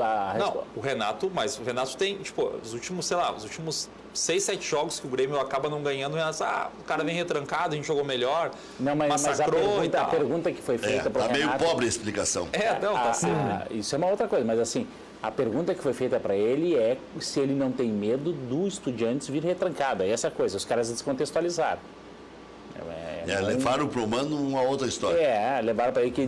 Mas o Renato tem, os últimos 6, 7 jogos que o Grêmio acaba não ganhando, o cara vem retrancado, a gente jogou melhor, mas a pergunta que foi feita para o Renato... Tá meio pobre a explicação. Tá certo. Isso é uma outra coisa, mas assim, a pergunta que foi feita para ele é se ele não tem medo do Estudiantes vir retrancado. É essa coisa, os caras descontextualizaram. Levaram pro Mano uma outra história. Levaram para ele que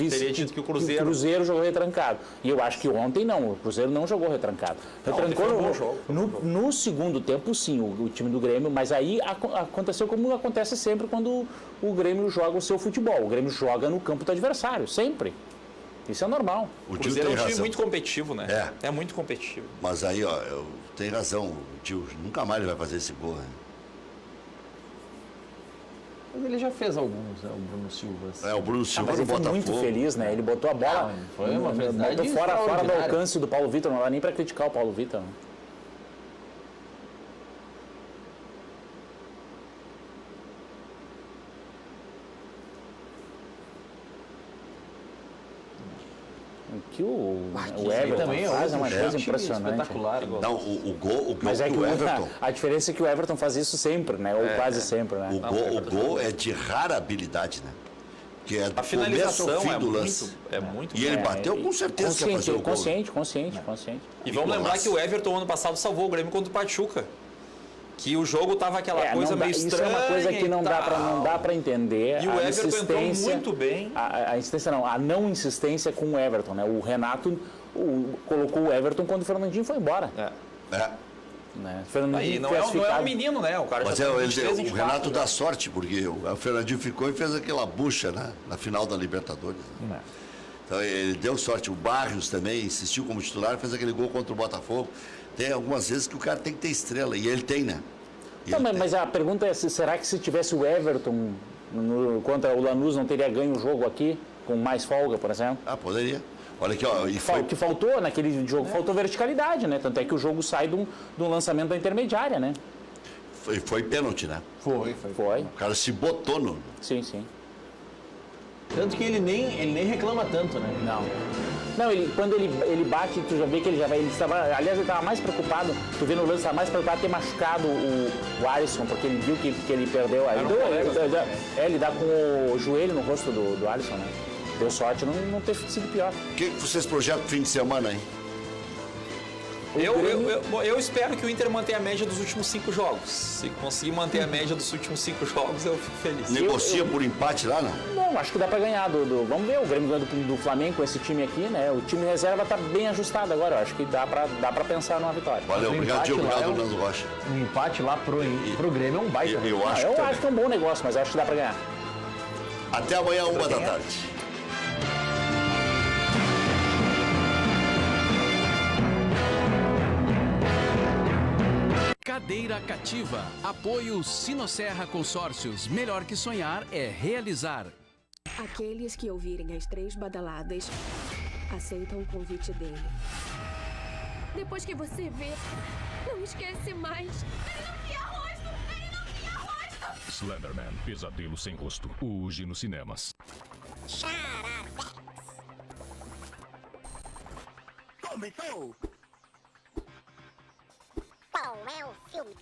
teria dito que o Cruzeiro jogou retrancado. E eu acho que ontem não, o Cruzeiro não jogou retrancado. Retrancou no segundo tempo, sim, o time do Grêmio, mas aí aconteceu como acontece sempre quando o Grêmio joga o seu futebol. O Grêmio joga no campo do adversário, sempre. Isso é normal. O Cruzeiro é um time muito competitivo, né? É muito competitivo. Mas aí, tem razão, o tio, nunca mais ele vai fazer esse gol, né? Mas ele já fez alguns, né? O Bruno Silva. O Bruno Silva mas ele foi muito feliz, né? Ele botou a bola botou fora do alcance do Paulo Vitor, não dá nem para criticar o Paulo Vitor. Né? Que o Everton também faz uma coisa impressionante. Espetacular. Não, o gol mas do Everton... A diferença é que o Everton faz isso sempre, né? Ou quase sempre, né? O gol é de rara habilidade, né? Que é a finalização fim do lance. É muito E ele bateu com certeza que ia fazer o gol. Consciente. E vamos lembrar que o Everton ano passado salvou o Grêmio contra o Pachuca. Que o jogo tava aquela coisa meio estranha. Isso é uma coisa que não dá para entender. E o Everton entrou muito bem. A não insistência com o Everton, né? O Renato colocou o Everton quando o Fernandinho foi embora. Né? Aí, não é um menino, né? O cara mas o Renato dá sorte, porque o Fernandinho ficou e fez aquela bucha, né? Na final da Libertadores. Né? Então ele deu sorte. O Barrios também insistiu como titular, fez aquele gol contra o Botafogo. Tem algumas vezes que o cara tem que ter estrela, e ele tem, né? Mas a pergunta é, será que se tivesse o Everton contra o Lanús, não teria ganho o jogo aqui, com mais folga, por exemplo? Poderia. Olha aqui, O que faltou naquele jogo, faltou verticalidade, né? Tanto é que o jogo sai de um lançamento da intermediária, né? Foi pênalti, né? Foi. O cara se botou no... Sim. Tanto que ele nem reclama tanto, né? Não, quando ele bate, tu já vê que aliás, ele estava mais preocupado, tu vê no lance, estava mais preocupado em ter machucado o Alisson, porque ele viu que ele perdeu. Ele dá com o joelho no rosto do Alisson, né? Deu sorte não ter sido pior. O que vocês projetam pro fim de semana, hein? Eu espero que o Inter mantenha a média dos últimos 5 jogos. Se conseguir manter a média dos últimos 5 jogos, eu fico feliz. Negocia por empate lá, não? Não, acho que dá pra ganhar. Vamos ver, o Grêmio ganhando do Flamengo com esse time aqui, né? O time reserva tá bem ajustado agora. Eu acho que dá pra pensar numa vitória. Valeu, obrigado, Nando Rocha. Um empate lá pro Grêmio é um baita. Eu acho que é um bom negócio, mas acho que dá pra ganhar. Até amanhã, 1h da tarde. Cadeira Cativa. Apoio Sinosserra Consórcios. Melhor que sonhar é realizar. Aqueles que ouvirem as 3 badaladas aceitam o convite dele. Depois que você vê, não esquece mais. Ele não tinha rosto! Slenderman, Pesadelo Sem Rosto. Hoje nos cinemas. Começou! Qual é o filme?